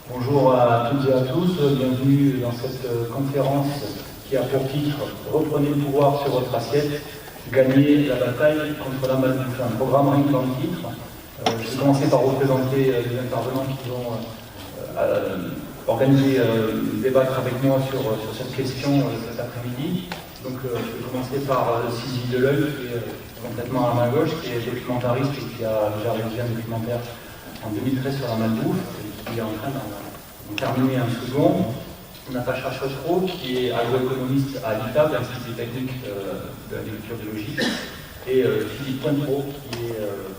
Bonjour à toutes et à tous, bienvenue dans cette conférence qui a pour titre « Reprenez le pouvoir sur votre assiette, gagnez la bataille contre la malbouffe ». Un programme rien que dans le titre. Je vais commencer par représenter les intervenants qui vont organiser, débattre avec moi sur cette question cet après-midi. Donc je vais commencer par Sylvie Deleuil, qui est complètement à ma gauche, qui est documentariste et qui a déjà réalisé un documentaire en 2013 sur la malbouffe, et qui est en train d'en terminer un second. Natacha Chotro, qui est agroéconomiste à l'ITAB, l'Institut technique de l'agriculture biologique, et Philippe Pointreau, qui est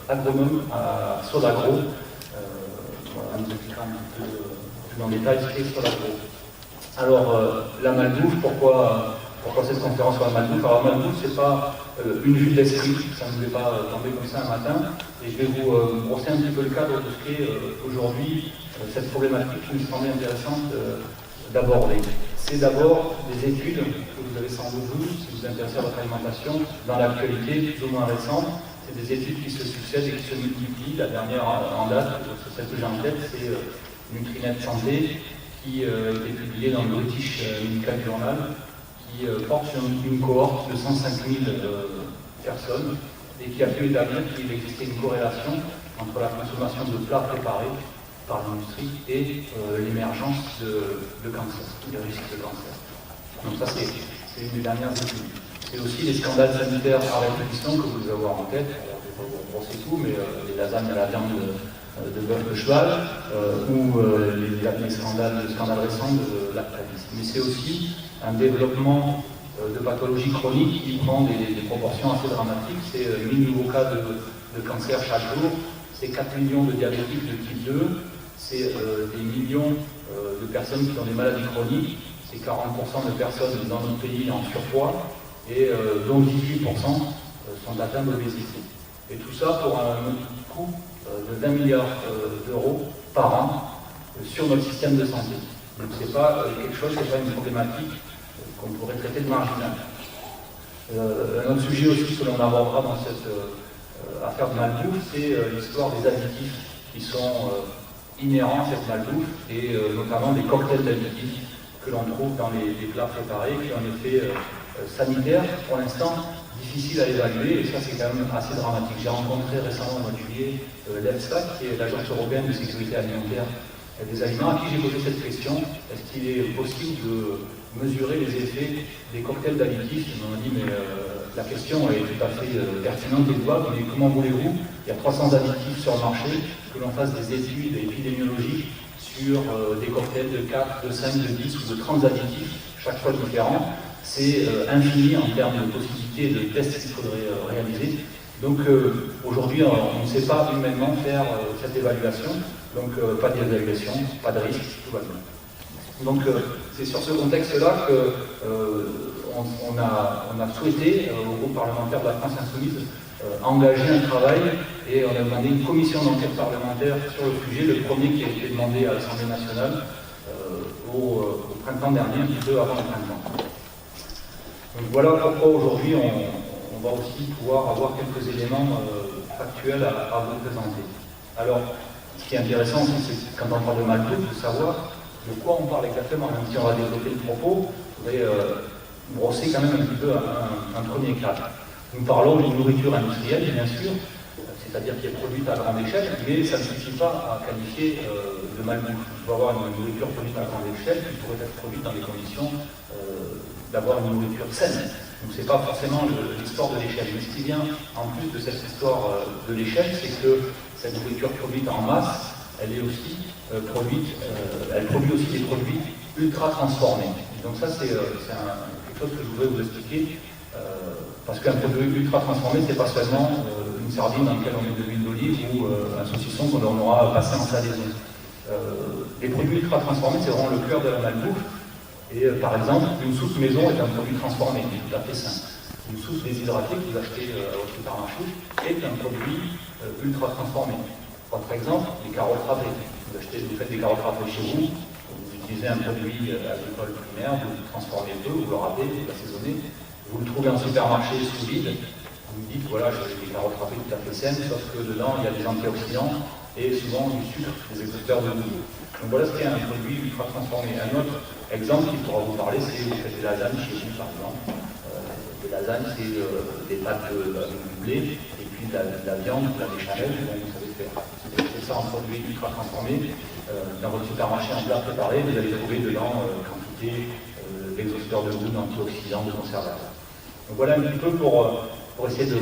agronome à Sodagro. On nous expliquera un petit peu plus en détail ce qu'est Sodagro. Alors, la malbouffe, pourquoi cette conférence sur la malbouffe? Alors, la malbouffe, c'est pas une vue de l'esprit, ça ne nous est pas tombé comme ça un matin, et je vais vous brosser un petit peu le cadre de ce qu'est aujourd'hui cette problématique qui me semblait intéressante d'aborder. C'est d'abord des études que vous avez sans doute vues, si vous vous intéressez à votre alimentation, dans l'actualité plus ou moins récente. C'est des études qui se succèdent et qui se multiplient. La dernière en date, c'est celle que j'ai en tête, c'est Nutrinet Santé, qui a été publiée dans le British Medical Journal, qui porte sur une cohorte de 105 000 personnes et qui a pu établir qu'il existait une corrélation entre la consommation de plats préparés par l'industrie et l'émergence de cancer, de risques de cancer. Donc ça, c'est une des dernières études. C'est aussi les scandales sanitaires à répétition que vous devez avoir en tête. Alors, je ne vais pas vous brosser tout, mais les lasagnes à la viande de bœuf de cheval ou les scandales récents de Lactalis. Mais c'est aussi un développement de pathologies chroniques qui prend des proportions assez dramatiques. C'est 1000 nouveaux cas de cancer chaque jour, c'est 4 millions de diabétiques de type 2, c'est des millions de personnes qui ont des maladies chroniques, c'est 40% de personnes dans notre pays en surpoids, et dont 18% sont atteints d'obésité. Et tout ça pour un coût de 20 milliards d'euros par an sur notre système de santé. Donc c'est pas quelque chose, c'est pas une problématique qu'on pourrait traiter de marginale. Un autre sujet aussi que l'on abordera dans cette affaire de malbouffe, c'est l'histoire des additifs qui sont inhérents à cette malbouffe, et notamment des cocktails d'additifs que l'on trouve dans les plats préparés, qui ont un effet sanitaire, pour l'instant, difficile à évaluer, et ça c'est quand même assez dramatique. J'ai rencontré récemment au mois de juillet l'EFSA, qui est l'Agence européenne de sécurité alimentaire des aliments, à qui j'ai posé cette question: est-ce qu'il est possible de mesurer les effets des cocktails d'additifs? Ils m'ont dit, mais la question est tout à fait pertinente et louable, mais comment voulez-vous, il y a 300 additifs sur le marché, que l'on fasse des études épidémiologiques sur des cocktails de 4, de 5, de 10 ou de 30 additifs, chaque fois différents? C'est infini en termes de possibilités de tests qu'il faudrait réaliser. Donc aujourd'hui, on ne sait pas humainement faire cette évaluation, donc pas d'évaluation, pas de risque, tout va bien. Donc c'est sur ce contexte-là qu'on a souhaité, au groupe parlementaire de la France Insoumise, engager un travail, et on a demandé une commission d'enquête parlementaire sur le sujet, le premier qui a été demandé à l'Assemblée nationale au printemps dernier, un petit peu avant le printemps. Donc voilà pourquoi aujourd'hui on va aussi pouvoir avoir quelques éléments factuels à vous présenter. Alors, ce qui est intéressant aussi, c'est quand on parle de malbouffe, de savoir de quoi on parle exactement. Même si on va développer le propos, je voudrais brosser quand même un petit peu un premier cadre. Nous parlons d'une nourriture industrielle, bien sûr, c'est-à-dire qui est produite à grande échelle, mais ça ne suffit pas à qualifier de malbouffe. Il faut avoir une nourriture produite à grande échelle qui pourrait être produite dans des conditions d'avoir une nourriture saine. Donc c'est pas forcément l'histoire de l'échelle. Mais ce qui vient en plus de cette histoire de l'échelle, c'est que cette nourriture produite en masse, elle est aussi elle produit aussi des produits ultra transformés. Et donc ça c'est quelque chose que je voudrais vous expliquer, parce qu'un produit ultra transformé, c'est pas seulement une sardine dans laquelle on met de l'huile d'olive ou un saucisson qu'on aura passé en salaison. Les produits ultra transformés, c'est vraiment le cœur de la malbouffe. Et par exemple, une sauce maison est un produit transformé, qui est tout à fait sain. Une sauce déshydratée que vous achetez au supermarché est un produit ultra transformé. Autre exemple, les carottes râpées. Vous faites des carottes râpées chez vous, vous utilisez un produit agricole primaire, vous le transformez un peu, vous le râpez, vous l'assaisonnez, vous le trouvez en supermarché sous vide, vous me dites, voilà, j'ai des carottes râpées tout à fait saines, sauf que dedans, il y a des antioxydants et souvent du sucre, des extracteurs de goût. Donc voilà ce qu'est un produit ultra transformé. Un autre exemple qui pourra vous parler, c'est vous faites des lasagnes chez vous par exemple. Des lasagnes, c'est des pâtes de blé et puis de la viande, de la béchamel, donc vous savez faire. C'est ça en produit ultra transformé. Dans votre supermarché en plat préparé, vous allez trouver dedans quantité d'exhausteurs de goût, d'antioxydants, de conservateurs. Donc voilà un petit peu pour essayer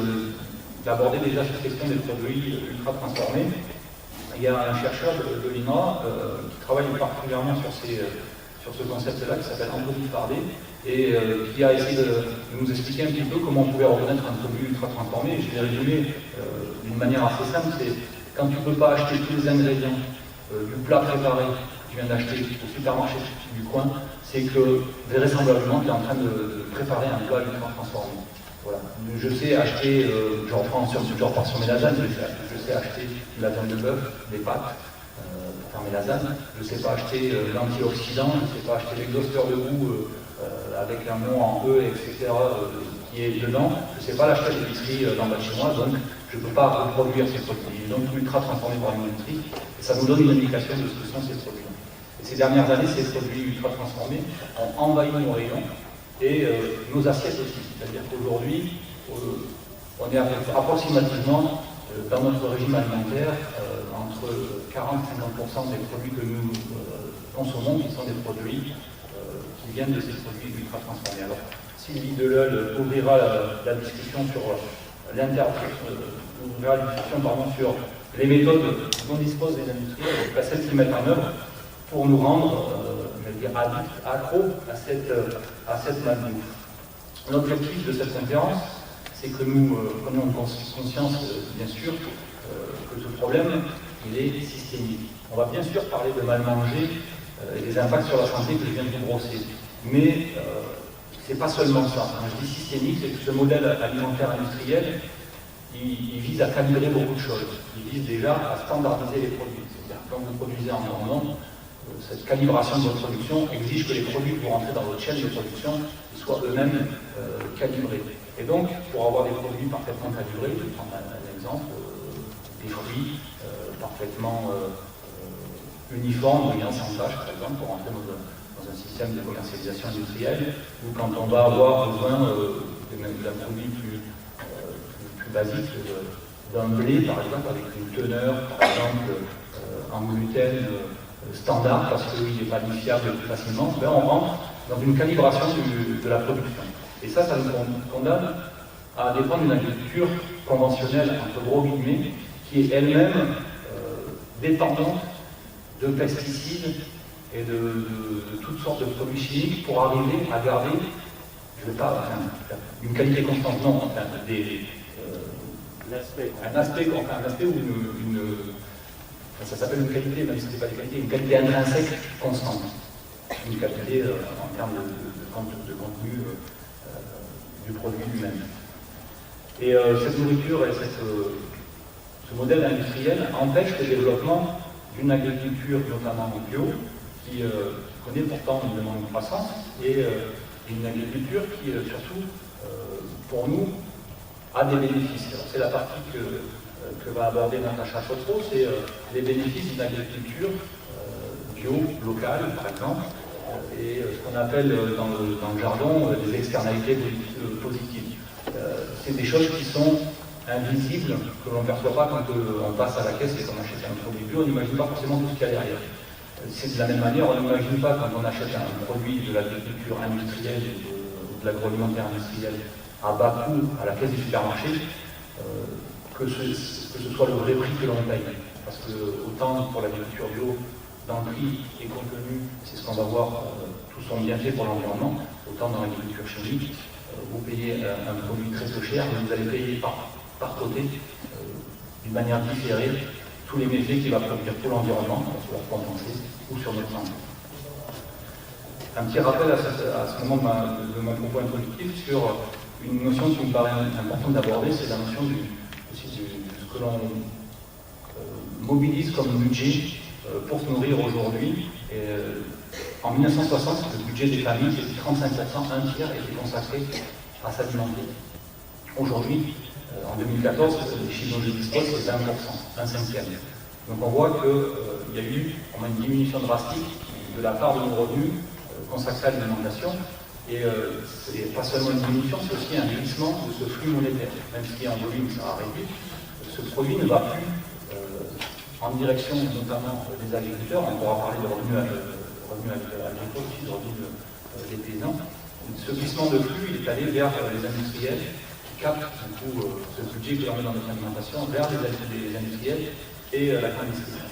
d'aborder déjà cette question des produits ultra transformés. Il y a un chercheur de l'INRA qui travaille particulièrement sur ce concept-là, qui s'appelle Anthony Fardet, et qui a essayé de nous expliquer un petit peu comment on pouvait reconnaître un produit ultra transformé. Je vais résumer d'une manière assez simple, c'est quand tu ne peux pas acheter tous les ingrédients du plat préparé que tu viens d'acheter au supermarché du coin, c'est que vraisemblablement tu es en train de préparer un plat ultra transformé. Voilà. Je sais acheter, je reprends sur mes lasagnes, je sais acheter de la viande de bœuf, des pâtes pour faire mes lasagnes. Je ne sais pas acheter l'antioxydant, je ne sais pas acheter l'exhausteur de goût avec un nom en E, etc. Qui est dedans. Je ne sais pas l'acheter à l'épicerie dans bas de chez moi, donc je ne peux pas reproduire ces produits. Donc ultra transformés par une industrie, et ça nous donne une indication de ce que sont ces produits. Et ces dernières années, ces produits ultra transformés ont envahi nos rayons et nos assiettes aussi. C'est-à-dire qu'aujourd'hui, on est approximativement dans notre régime alimentaire entre 40 et 50% des produits que nous consommons qui sont des produits qui viennent de ces produits ultra transformés. Alors, Sylvie Deleuil ouvrira la discussion sur sur les méthodes dont disposent les industriels, celles qu'ils mettent en œuvre pour nous rendre accros à cette malbouffe. L'objectif de cette conférence, c'est que nous prenions conscience, bien sûr, que ce problème, il est systémique. On va bien sûr parler de mal manger et des impacts sur la santé que je viens de vous brosser. Mais c'est pas seulement ça. Quand je dis systémique, c'est que ce modèle alimentaire industriel, il vise à calibrer beaucoup de choses. Il vise déjà à standardiser les produits. C'est-à-dire que quand vous produisez en grand nombre, cette calibration de votre production exige que les produits pour entrer dans votre chaîne de production soient eux-mêmes calibrés. Et donc, pour avoir des produits parfaitement calibrés, je vais prendre un exemple, des fruits parfaitement uniformes, bien sans tâche, par exemple, pour entrer dans un système de commercialisation industrielle, ou quand on va avoir besoin d'un produit plus basique, d'un blé, par exemple, avec une teneur, par exemple, en gluten standard, parce qu'il n'est pas lifiable plus facilement, ben on rentre dans une calibration de la production. Et ça nous condamne à dépendre d'une agriculture conventionnelle, entre gros guillemets, qui est elle-même dépendante de pesticides et de toutes sortes de produits chimiques pour arriver à garder, je ne vais pas, une qualité constante, non, un aspect ou ça s'appelle une qualité, même si ce n'est pas des qualités, une qualité intrinsèque constante. Une qualité en termes de contenu du produit lui-même. Et cette nourriture et ce modèle industriel empêche le développement d'une agriculture, notamment bio, qui connaît pourtant une demande croissante, et une agriculture qui, surtout, pour nous, a des bénéfices. C'est la partie que va aborder Natacha Chotro, c'est les bénéfices d'une agriculture bio, locale, par exemple, et ce qu'on appelle dans le jargon des externalités positives. C'est des choses qui sont invisibles, que l'on ne perçoit pas quand on passe à la caisse et qu'on achète un produit bio, on n'imagine pas forcément tout ce qu'il y a derrière. C'est de la même manière, on n'imagine pas quand on achète un produit de l'agriculture industrielle ou de l'agroalimentaire industriel à bas coût à la caisse du supermarché, que ce soit le vrai prix que l'on paye. Parce que autant pour l'agriculture bio, dans le prix et contenu, c'est ce qu'on va voir, tout son bienfait pour l'environnement, autant dans l'agriculture chimique, vous payez un produit très peu cher, mais vous allez payer par côté, d'une manière différée, tous les méfaits qu'il va produire pour l'environnement, pour pouvoir compenser, ou sur notre santé. Un petit rappel à ce moment de mon propos introductif sur une notion qui me paraît importante d'aborder, c'est la notion de ce que l'on mobilise comme budget pour se nourrir aujourd'hui. En 1960, le budget des familles, c'était 35%, un tiers était consacré à s'alimenter. Aujourd'hui, en 2014, les chiffres dont je dispose, c'est 20%, un cinquième. Donc on voit qu'il y a eu une diminution drastique de la part de nos revenus consacrés à l'alimentation. Et c'est pas seulement une diminution, c'est aussi un glissement de ce flux monétaire. Même si en volume ça a réduit, ce produit ne va plus en direction notamment des agriculteurs. On pourra parler de revenus agricoles aussi, de revenus des paysans. Ce glissement de flux il est allé vers les industriels qui captent du coup ce budget que l'on met dans notre alimentation vers les industriels et la grande distribution.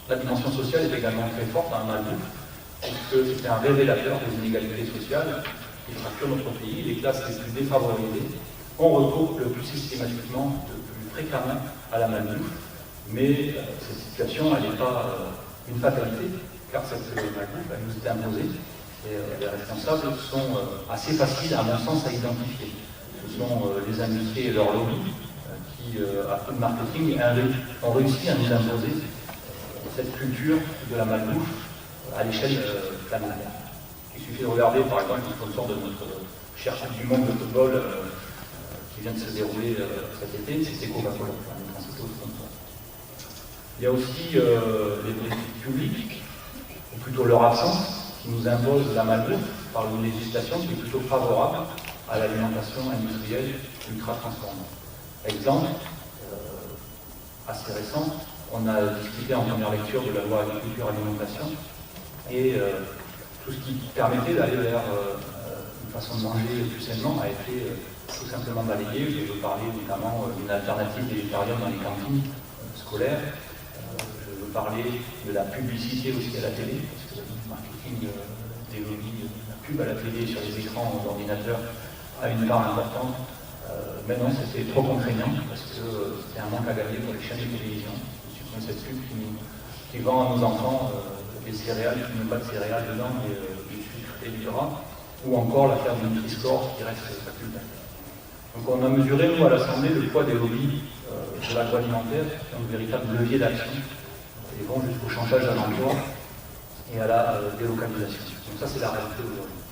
La dimension sociale est également très forte dans la malbouffe, puisque c'est un révélateur des inégalités sociales qui fracturent notre pays. Les classes les plus défavorisées ont recours le plus systématiquement, le plus fréquemment à la malbouffe. Mais cette situation, elle n'est pas une fatalité, car cette malbouffe, elle nous est imposée. Et les responsables sont assez faciles, à mon sens, à identifier. Ce sont les industries et leurs lobbies qui, à coup de marketing, ont réussi à nous imposer cette culture de la malbouffe à l'échelle planétaire. Il suffit de regarder, par exemple, le sponsor de notre cher Coupe du monde de football qui vient de se dérouler cet été, c'est Coca-Cola, un principal sponsor. Il y a aussi les politiques publiques, ou plutôt leur absence, qui nous impose la malbouffe par une législation qui est plutôt favorable à l'alimentation industrielle ultra-transformée. Exemple, assez récent, on a discuté en première lecture de la loi agriculture-alimentation et tout ce qui permettait d'aller vers une façon de manger plus sainement a été tout simplement balayé. Je veux parler notamment d'une alternative végétarienne dans les cantines scolaires. Je veux parler de la publicité aussi à la télé, parce que le marketing des lobbies, la pub à la télé sur les écrans d'ordinateur a une part importante. Maintenant, c'était trop contraignant parce que c'était un manque à gagner pour les chaînes de télévision. Je suppose cette pub qui vend à nos enfants des céréales, qui ne met pas de céréales dedans, mais du sucre et du gras, ou encore l'affaire du Nutri-Score qui reste facultatif. Donc on a mesuré, nous, à l'Assemblée, le poids des lobbies de l'agroalimentaire, qui sont un véritable levier d'action, et vont jusqu'au chantage d'un emploi et à la délocalisation. Donc ça, c'est la réalité aujourd'hui.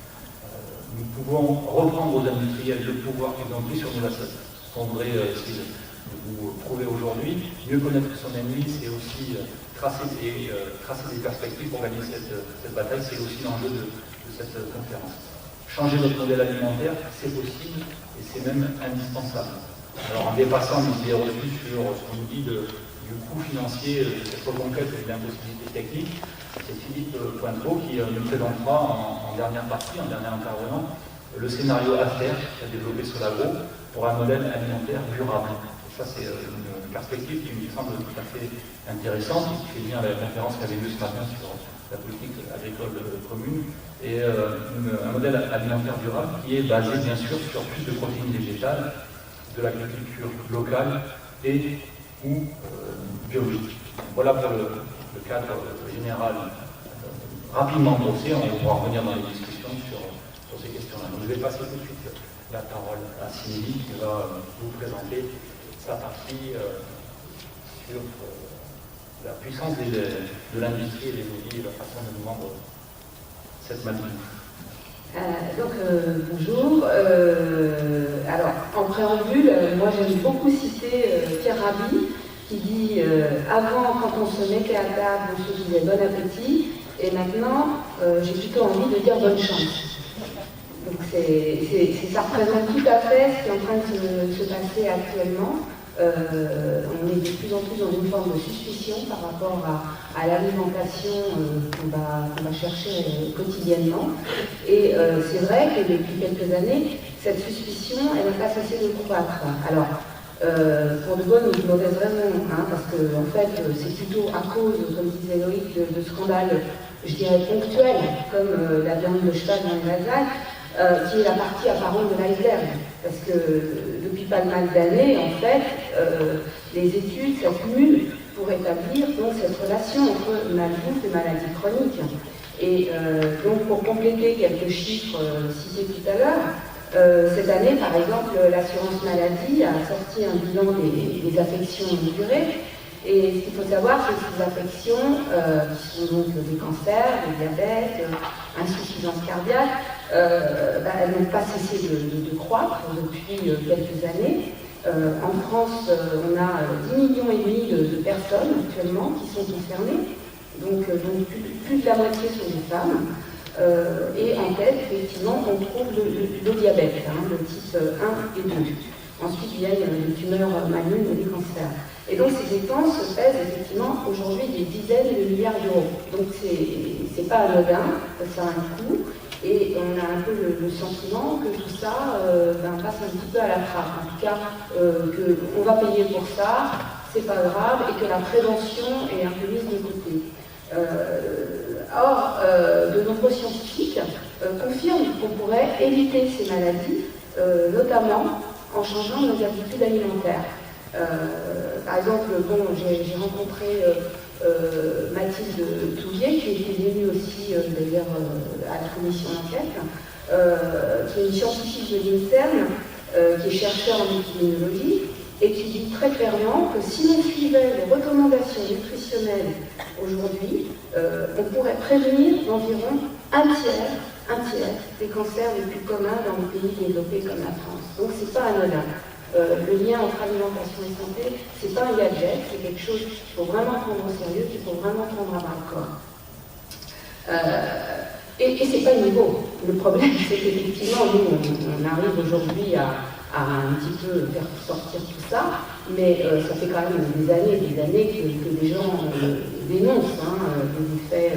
Nous pouvons reprendre aux industriels le pouvoir qu'ils ont pris sur nous assiettes. Ce qu'on voudrait essayer de vous prouver aujourd'hui. Mieux connaître son ennemi, c'est aussi tracer des perspectives pour gagner cette bataille. C'est aussi l'enjeu de cette conférence. Changer notre modèle alimentaire, c'est possible et c'est même indispensable. Alors en dépassant les idées reçues sur ce qu'on nous dit du coût financier de cette reconquête et de l'impossibilité technique, c'est Philippe Pointereau qui nous présentera en dernière partie, en dernier intervenant, le scénario à faire qui a développé Solagro pour un modèle alimentaire durable. Et ça, c'est une perspective qui me semble tout à fait intéressante et qui fait bien à la conférence qui avait lieu ce matin sur la politique agricole commune, et un modèle alimentaire durable qui est basé bien sûr sur plus de protéines végétales, de l'agriculture locale et ou biologique. Voilà pour le cadre général rapidement brossé. On pourra revenir dans les discussions sur ces questions-là. Donc, je vais passer tout de suite la parole à Sylvie qui va vous présenter sa partie sur la puissance de l'industrie et des lobbies et la façon de nous vendre cette matière. Bonjour. Alors, en préambule, moi j'aime beaucoup citer Pierre Rabhi qui dit avant, quand on se mettait à table, on se disait bon appétit, et maintenant, j'ai plutôt envie de dire bonne chance. Donc, ça représente tout à fait ce qui est en train de se passer actuellement. On est de plus en plus dans une forme de suspicion par rapport à l'alimentation qu'on va chercher quotidiennement. Et c'est vrai que depuis quelques années, cette suspicion, elle n'a pas cessé de croître. Alors, pour de bonnes ou de mauvaises raisons, parce que en fait, c'est plutôt à cause, comme disait Loïc, de scandales, je dirais ponctuels, comme la viande de cheval dans les lasagnes, qui est la partie apparente de l'iceberg. Parce que depuis pas mal d'années, en fait, les études s'accumulent pour établir donc cette relation entre malbouffe et maladie chronique. Et donc pour compléter quelques chiffres cités tout à l'heure, cette année, par exemple, l'assurance maladie a sorti un bilan des affections longue durée. Et ce qu'il faut savoir, c'est que ces affections, qui sont donc des cancers, des diabètes, insuffisance cardiaque, elles n'ont pas cessé de croître depuis quelques années. En France, on a 10,5 millions de personnes actuellement qui sont concernées, donc plus de la moitié sont des femmes. Et en tête, effectivement, on trouve le diabète, le type 1 et 2. Ensuite viennent les tumeurs malignes et les cancers. Et donc ces dépenses pèsent effectivement aujourd'hui des dizaines de milliards d'euros. Donc c'est pas anodin, ça a un coût. Et on a un peu le sentiment que tout ça passe un petit peu à la trappe. En tout cas, qu'on va payer pour ça, c'est pas grave, et que la prévention est un peu mise de côté. Or, de nombreux scientifiques confirment qu'on pourrait éviter ces maladies, notamment en changeant nos habitudes alimentaires. Par exemple, j'ai rencontré Mathilde Touvier, qui était venue aussi d'ailleurs à la commission d'enquête, qui est une scientifique de l'INSERM, qui est chercheur en épidémiologie, et qui dit très clairement que si on suivait les recommandations nutritionnelles aujourd'hui, on pourrait prévenir d'environ un tiers des cancers les plus communs dans les pays développés comme la France. Donc c'est pas anodin. Le lien entre alimentation et santé, c'est pas un gadget, c'est quelque chose qu'il faut vraiment prendre au sérieux, qu'il faut vraiment prendre à bras le corps. Et c'est pas nouveau. Le problème, c'est qu'effectivement, nous, on arrive aujourd'hui à un petit peu faire sortir tout ça, mais ça fait quand même des années que des gens dénoncent les effets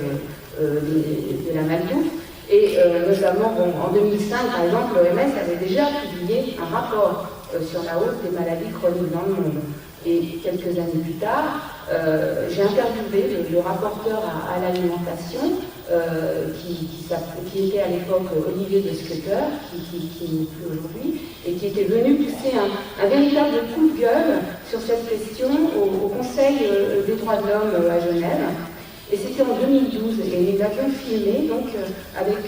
de la malbouffe. Et notamment, en 2005, par exemple, l'OMS avait déjà publié un rapport sur la hausse des maladies chroniques dans le monde. Et quelques années plus tard, j'ai interviewé le rapporteur à l'alimentation, qui était à l'époque Olivier de Scutter, qui n'est plus aujourd'hui, et qui était venu pousser un véritable coup de gueule sur cette question au Conseil des droits de l'homme à Genève. Et c'était en 2012, et nous l'avions filmé donc, avec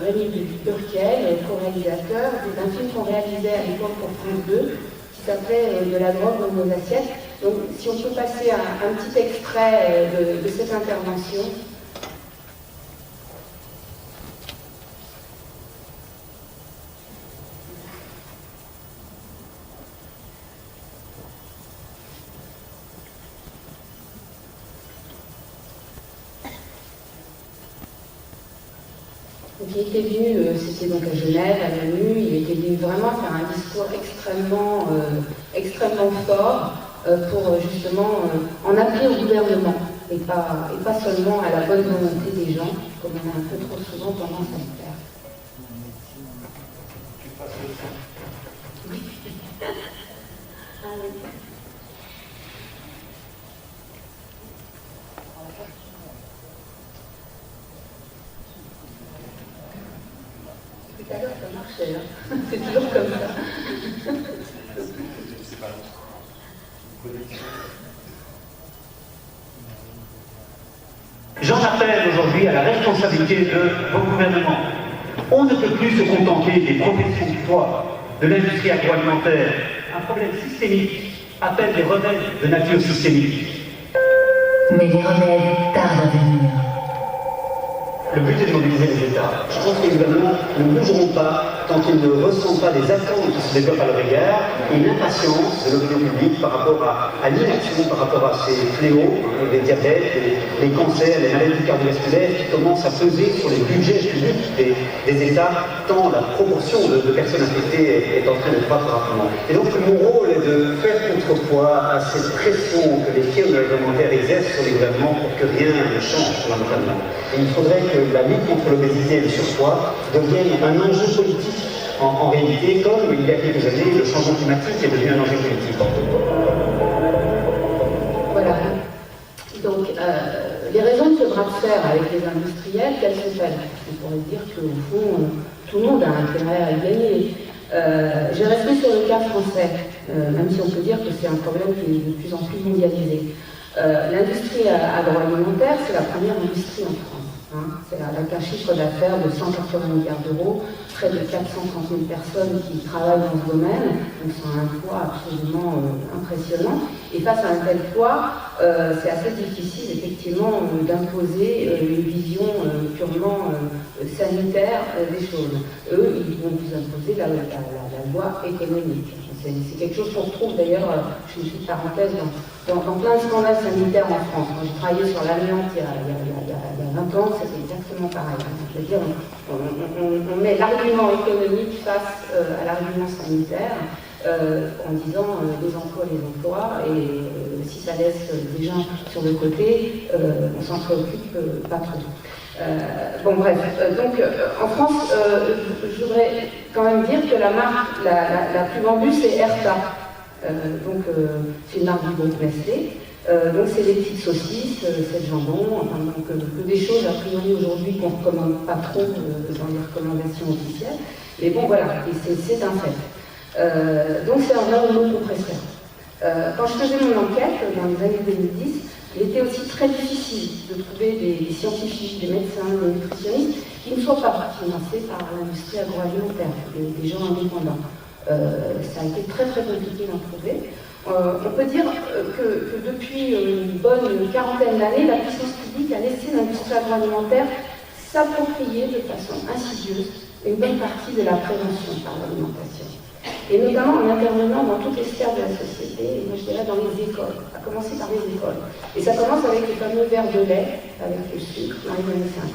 Rémi Burkel, co-réalisateur, d'un film qu'on réalisait à l'époque pour France 2, qui s'appelait De la drogue dans nos assiettes. Donc si on peut passer un petit extrait de cette intervention. Donc, il était venu, c'était donc à Genève, à l'ONU, il était venu vraiment faire un discours extrêmement fort pour justement en appeler au gouvernement et pas seulement à la bonne volonté des gens, comme on a un peu trop souvent tendance à le faire. Oui. Ah, oui. Tout à l'heure, ça marchait, hein. C'est toujours comme ça. J'en appelle aujourd'hui à la responsabilité de vos gouvernements. On ne peut plus se contenter des professions de foi, de l'industrie agroalimentaire. Un problème systémique appelle des remèdes de nature systémique. Mais les remèdes tardent à venir. Le but est de mobiliser les États. Je pense que les gouvernements ne bougeront pas tant qu'ils ne ressentent pas des attentes qui se développent à leur égard et une impatience de l'opinion publique par rapport à l'inaction, par rapport à ces fléaux, les diabètes, les cancers, les maladies cardiovasculaires qui commencent à peser sur les budgets publics des États, tant la proportion de personnes infectées est en train de croître rapidement. Et donc mon rôle est de faire contrepoids à cette pression que les firmes réglementaires exercent sur les gouvernements pour que rien ne change fondamentalement. Et il faudrait que la lutte contre l'obésité et le surpoids devienne un enjeu politique en réalité, comme il y a quelques années, le changement climatique est devenu un enjeu politique. Voilà. Donc, les raisons de ce bras de fer avec les industriels, quelles sont-elles? On pourrait dire qu'au fond, tout le monde a intérêt à y gagner. Je vais rester sur le cas français, même si on peut dire que c'est un problème qui est de plus en plus mondialisé. L'industrie agroalimentaire, c'est la première industrie en France. C'est avec un chiffre d'affaires de 180 milliards d'euros, près de 430 000 personnes qui travaillent dans ce domaine, donc c'est un poids absolument impressionnant. Et face à un tel poids, c'est assez difficile effectivement d'imposer une vision purement sanitaire des choses. Eux, ils vont vous imposer la loi économique. Je ne C'est quelque chose qu'on retrouve d'ailleurs, je fais une petite parenthèse, dans plein de scandales sanitaires en France. Quand j'ai travaillé sur l'amiante il y a 20 ans, c'était exactement pareil. Je veux dire, on met l'argument économique face à l'argument sanitaire en disant les emplois, et si ça laisse des gens sur le côté, on s'en préoccupe pas trop. Bon bref, donc en France, je voudrais quand même dire que la marque la plus vendue c'est Erta. Donc c'est une marque du groupe Nestlé. Donc c'est des petites saucisses, c'est le jambon, enfin, donc que des choses a priori aujourd'hui qu'on ne recommande pas trop dans les recommandations officielles. Mais bon voilà, c'est un fait. Donc c'est un vrai rouleau compresseur. Quand je faisais mon enquête dans les années 2010, il était aussi très difficile de trouver des scientifiques, des médecins, des nutritionnistes qui ne soient pas financés par l'industrie agroalimentaire, des gens indépendants. Ça a été très très compliqué d'en trouver. On peut dire que depuis une bonne quarantaine d'années, la puissance publique a laissé l'industrie agroalimentaire s'approprier de façon insidieuse une bonne partie de la prévention par l'alimentation. Et notamment en intervenant dans toutes les sphères de la société, et moi je dirais dans les écoles, à commencer par les écoles. Et ça commence avec les fameux verres de lait, avec le sucre, dans les années 50,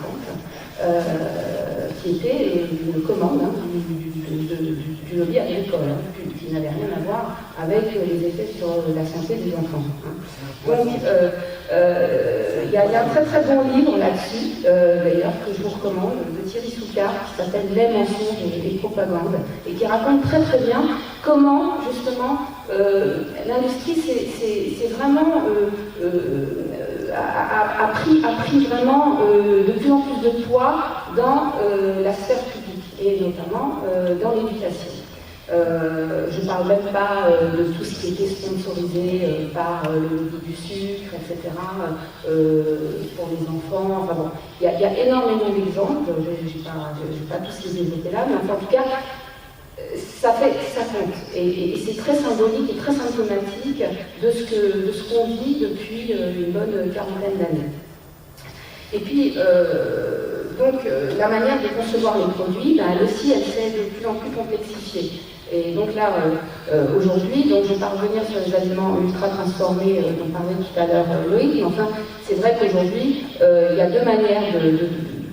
qui était une commande du lobby agricole, qui n'avait rien à voir avec les effets sur la santé des enfants. Donc, il y a un très très bon livre là-dessus, d'ailleurs, que je vous recommande, de Thierry Soucard, qui s'appelle Les mensonges et propagandes, et qui raconte très très bien comment, justement, l'industrie c'est vraiment a pris vraiment de plus en plus de poids dans la sphère publique, et notamment dans l'éducation. Je ne parle même pas de tout ce qui était sponsorisé par le lobby du sucre, etc., pour les enfants. Enfin bon, il y a énormément d'exemples, je ne vais pas tous les développer là, mais en tout cas, ça compte. Et c'est très symbolique et très symptomatique de ce qu'on vit depuis une bonne quarantaine d'années. Et puis, donc, la manière de concevoir les produits, elle aussi, elle s'est de plus en plus complexifiée. Et donc là, aujourd'hui, donc je ne vais pas revenir sur les aliments ultra transformés dont parlait tout à l'heure Loïc, mais enfin, c'est vrai qu'aujourd'hui, il y a deux manières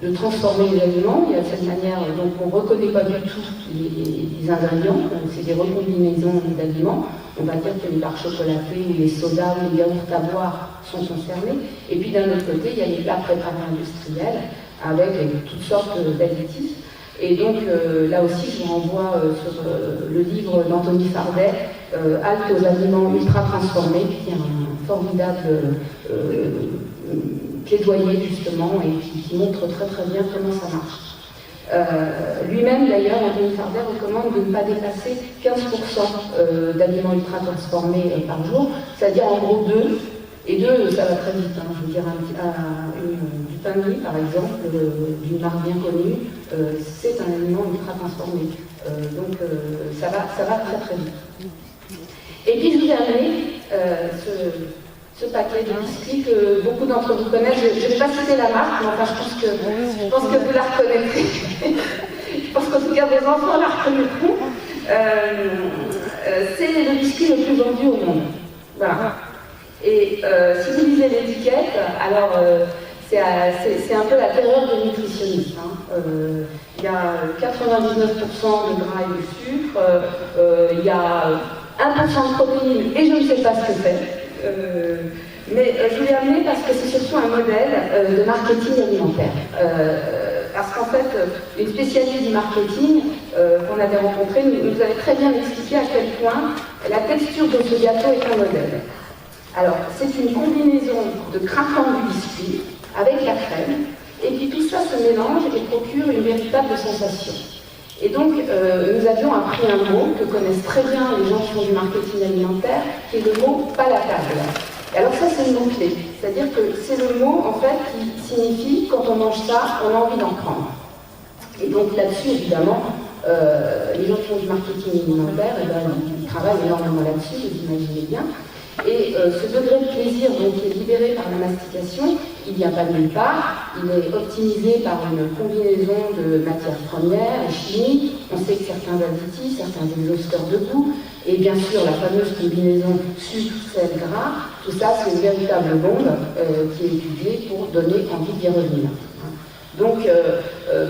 de transformer les aliments. Il y a cette manière, donc on ne reconnaît pas du tout les ingrédients, c'est des recombinaisons d'aliments. On va dire que les barres chocolatées ou les sodas ou les yaourts à boire sont concernés. Et puis d'un autre côté, il y a les plats préparés industriels avec toutes sortes d'additifs. Et donc là aussi, je vous renvoie sur le livre d'Anthony Fardet, Halte aux aliments ultra transformés, qui est un formidable plaidoyer justement et qui montre très très bien comment ça marche. Lui-même d'ailleurs, Anthony Fardet recommande de ne pas dépasser 15% d'aliments ultra transformés par jour, c'est-à-dire en gros 2. Et 2, ça va très vite. Je veux dire, du pain de mie, par exemple, d'une marque bien connue, c'est un aliment ultra transformé. Donc ça va très très vite. Et puis je vous ai amené ce paquet de biscuits que beaucoup d'entre vous connaissent. Je ne vais pas citer la marque, mais enfin je pense que vous la reconnaîtrez. Je pense qu'en tout cas vos enfants la reconnaîtront. C'est le biscuit le plus vendu au monde. Voilà. Et si vous lisez l'étiquette, alors c'est un peu la terreur des nutritionnistes. Il y a 99% de gras et de sucre, il y a 1% de protéines et je ne sais pas ce que c'est. Mais je vous l'ai amené parce que c'est surtout un modèle de marketing alimentaire. Parce qu'en fait, une spécialiste du marketing qu'on avait rencontrée nous avait très bien expliqué à quel point la texture de ce gâteau est un modèle. Alors, c'est une combinaison de craquant du biscuit avec la crème, et puis tout ça se mélange et procure une véritable sensation. Et donc, nous avions appris un mot que connaissent très bien les gens qui font du marketing alimentaire, qui est le mot palatable. Et alors ça, c'est le mot-clé. C'est-à-dire que c'est le mot, en fait, qui signifie, quand on mange ça, on a envie d'en prendre. Et donc là-dessus, évidemment, les gens qui font du marketing alimentaire, ils travaillent énormément là-dessus, vous imaginez bien. Et ce degré de plaisir donc, qui est libéré par la mastication, il n'y a pas de nulle part, il est optimisé par une combinaison de matières premières et chimiques. On sait que certains additifs, certains exhausteurs de goût, et bien sûr la fameuse combinaison sucre, sel, gras, tout ça c'est une véritable bombe qui est étudiée pour donner envie d'y revenir. Donc,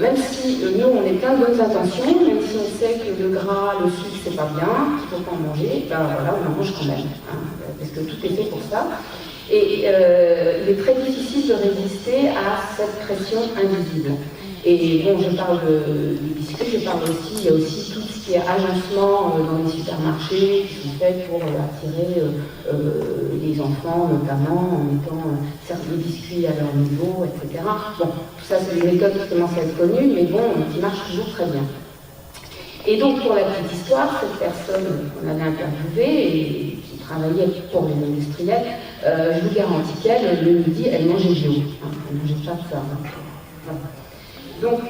même si nous, on est plein de bonnes intentions, même si on sait que le gras, le sucre, c'est pas bien, qu'il ne faut pas en manger, ben voilà, on en mange quand même, parce que tout est fait pour ça. Et il est très difficile de résister à cette pression invisible. Et bon, je parle du biscuit, je parle aussi, il y a aussi tout ce qui est agencement dans les supermarchés qui sont faits pour attirer les enfants, notamment en mettant certains biscuits à leur niveau, etc. Bon, tout ça, c'est des méthodes qui commencent à être connues, mais bon, qui marchent toujours très bien. Et donc, pour la petite histoire, cette personne qu'on avait interviewée et qui travaillait pour les industriels, je vous garantis qu'elle, le midi, elle mangeait bio. Elle ne mangeait pas de ça. Voilà. Donc,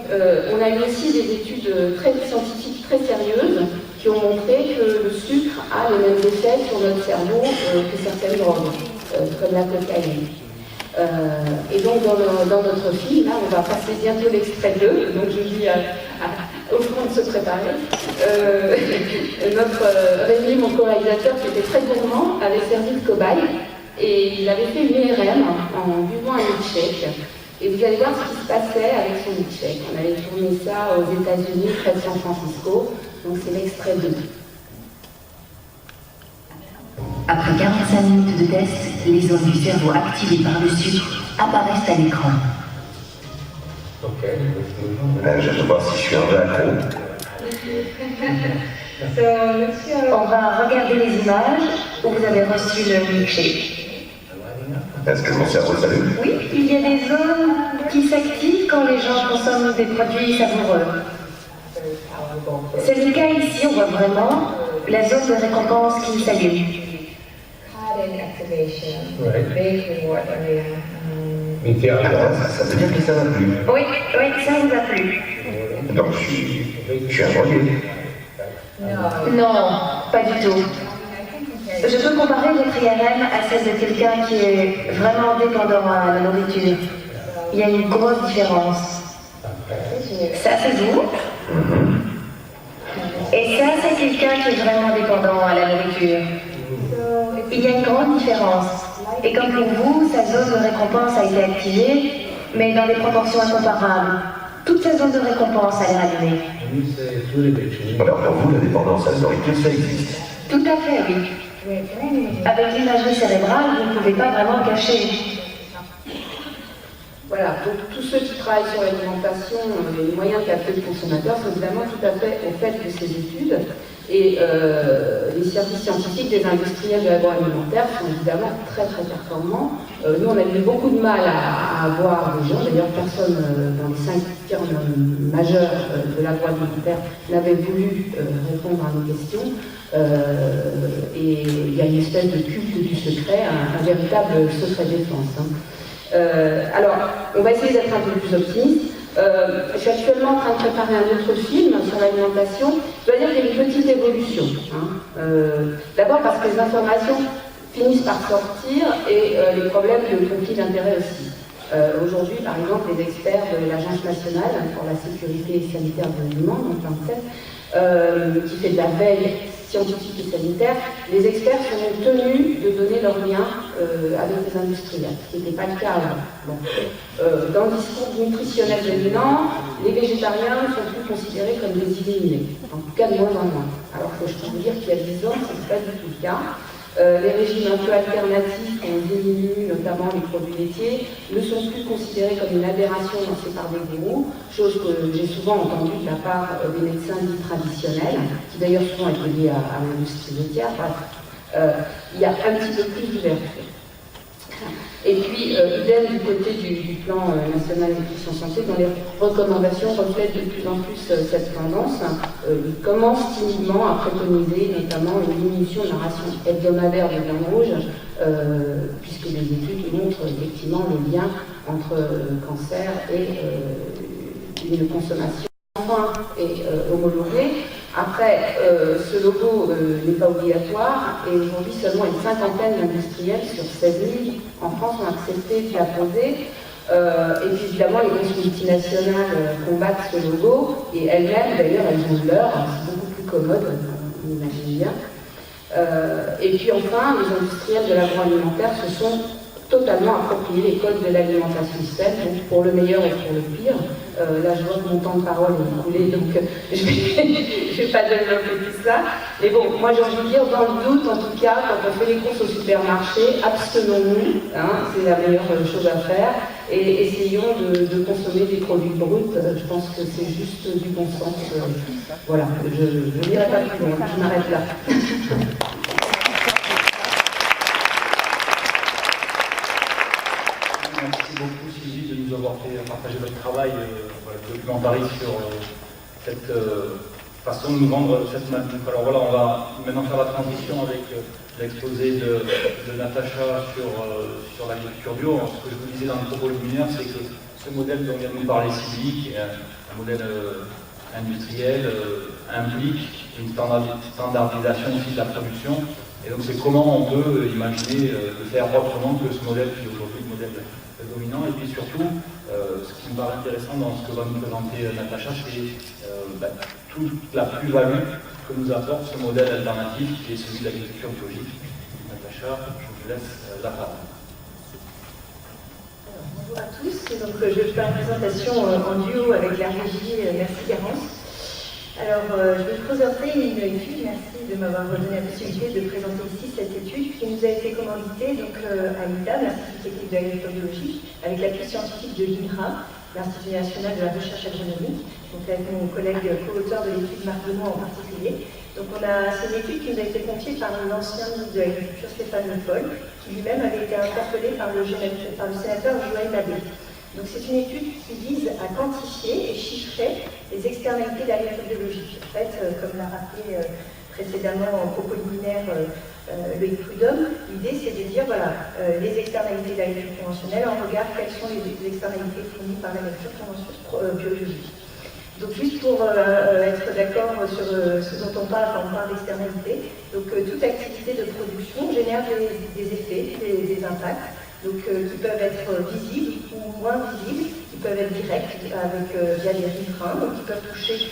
on a eu aussi des études très scientifiques, très sérieuses, qui ont montré que le sucre a les mêmes effets sur notre cerveau que certaines drogues, comme la cocaïne. Et donc, dans notre film, là, on va passer bientôt l'extrait 2, donc je dis au fond de se préparer. Notre Rémi, mon co-réalisateur, qui était très gourmand, avait servi de cobaye, et il avait fait une IRM en buvant un milkshake. Et vous allez voir ce qui se passait avec son milkshake. On avait tourné ça aux États-Unis, près de San Francisco. Donc c'est l'extrait 2. Après 45 minutes de test, les zones du cerveau activées par le sucre apparaissent à l'écran. Ok, je vais voir si je suis un peu accro. On va regarder les images où vous avez reçu le milkshake. Est-ce que mon cerveau s'allume? Oui, il y a des zones qui s'activent quand les gens consomment des produits savoureux. C'est le cas ici, on voit vraiment la zone de récompense qui s'allume. Alors, ça veut dire que ça va plus. Oui, ça vous a plu. Donc je suis un drogué. Non, pas du tout. Je peux comparer votre IRM à celle de quelqu'un qui est vraiment dépendant à la nourriture. Il y a une grosse différence. Ça, c'est vous. Et ça, c'est quelqu'un qui est vraiment dépendant à la nourriture. Il y a une grande différence. Et comme pour vous, sa zone de récompense a été activée, mais dans des proportions incomparables. Toute sa zone de récompense a l'air allumée. Alors pour vous, la dépendance à la nourriture, ça existe. Tout à fait, oui. Avec l'imagerie cérébrale, vous ne pouvez pas vraiment cacher. Voilà, donc tous ceux qui travaillent sur l'alimentation, les moyens de capter le consommateur sont évidemment tout à fait au fait de ces études. Et les services scientifiques des industriels de l'agroalimentaire sont évidemment très très performants. Nous, on a eu beaucoup de mal à avoir des gens, d'ailleurs personne dans les 5 firmes majeures de l'agroalimentaire n'avait voulu répondre à nos questions. Et il y a une espèce de culte du secret, un véritable secret défense. Alors, on va essayer d'être un peu plus optimiste. Je suis actuellement en train de préparer un autre film sur l'alimentation. Je dois dire qu'il y a une petite évolution. D'abord parce que les informations finissent par sortir et les problèmes de conflit d'intérêts aussi. Aujourd'hui, par exemple, les experts de l'Agence nationale pour la sécurité sanitaire de l'aliment, donc l'ANSES, qui fait de la veille scientifique et sanitaire, les experts sont tenus de donner leurs liens avec les industriels, ce qui n'était pas le cas avant. Bon. Dans le discours nutritionnel dominant, les végétariens ne sont plus considérés comme des illuminés, en tout cas de moins en moins. Alors que je peux vous dire qu'il y a 10 ans, ce n'est pas du tout le cas. Les régimes un peu alternatifs qu'on diminue, notamment les produits laitiers, ne sont plus considérés comme une aberration lancée par des gourous, chose que j'ai souvent entendue de la part des médecins dits traditionnels, qui d'ailleurs souvent étaient liés à l'industrie laitière. Il y a un petit peu plus d'ouverture. Et puis, idem du côté du plan national nutrition santé, dont les recommandations reflètent de plus en plus cette tendance. Il commence timidement à préconiser notamment une diminution de la ration hebdomadaire de viande rouge, puisque les études montrent effectivement le lien entre cancer et une consommation enfin et homologuée. Après, ce logo n'est pas obligatoire et aujourd'hui seulement une cinquantaine d'industriels sur 16 000 en France ont accepté de l'apposer. Et puis évidemment, les grosses multinationales combattent ce logo et elles-mêmes, d'ailleurs, elles ont leur, c'est beaucoup plus commode, on imagine bien. Et puis enfin, les industriels de l'agroalimentaire se sont totalement approprié les codes de l'alimentation saine, donc pour le meilleur et pour le pire. Là, je vois que mon temps de parole est écoulé, donc je vais pas développer tout ça. Mais bon, moi j'ai envie de dire, dans le doute, en tout cas, quand on fait les courses au supermarché, abstenons-nous, hein, c'est la meilleure chose à faire, et essayons de consommer des produits bruts. Je pense que c'est juste du bon sens. Voilà, je n'irai pas plus loin, je m'arrête là. Merci beaucoup Sylvie de nous avoir fait partager votre travail documentariste sur cette façon de nous vendre cette map. Alors voilà, on va maintenant faire la transition avec l'exposé de Natacha sur l'agriculture bio. Alors, ce que je vous disais dans le propos liminaire, c'est que ce modèle dont vient de nous parler Sylvie, qui est un modèle industriel, implique une standardisation aussi de la production. Et donc c'est comment on peut imaginer de faire autrement que ce modèle qui est aujourd'hui le modèle dominant. Et puis surtout, ce qui me paraît intéressant dans ce que va nous présenter Natacha, c'est toute la plus-value que nous apporte ce modèle alternatif qui est celui de l'agriculture biologique. Natacha, je vous laisse la parole. Bonjour à tous, donc je vais faire une présentation en duo avec la régie. Merci Garance. Alors, je vais vous présenter une étude, merci de m'avoir donné la possibilité de présenter ici cette étude qui nous a été commanditée donc, à l'ITA, l'Institut technique de l'agriculture biologique, avec l'appui scientifique de l'INRA, l'Institut national de la recherche agronomique, donc avec mon collègue co-auteur de l'étude Marc Demont en particulier. Donc c'est une étude qui nous a été confiée par l'ancien ministre de l'Agriculture Stéphane Le Foll, qui lui-même avait été interpellé par le sénateur Joël Labbé. Donc c'est une étude qui vise à quantifier et chiffrer les externalités de l'agriculture biologique. En fait, comme l'a rappelé précédemment en propos liminaire Loïc Prudhomme, l'idée c'est de dire voilà, les externalités de l'agriculture conventionnelle, on regarde quelles sont les externalités fournies par l'agriculture biologique. Donc juste pour être d'accord sur ce dont on parle quand on parle d'externalité, donc toute activité de production génère des effets, des impacts. Donc, qui peuvent être visibles ou moins visibles, qui peuvent être directs via des riverains, donc qui peuvent toucher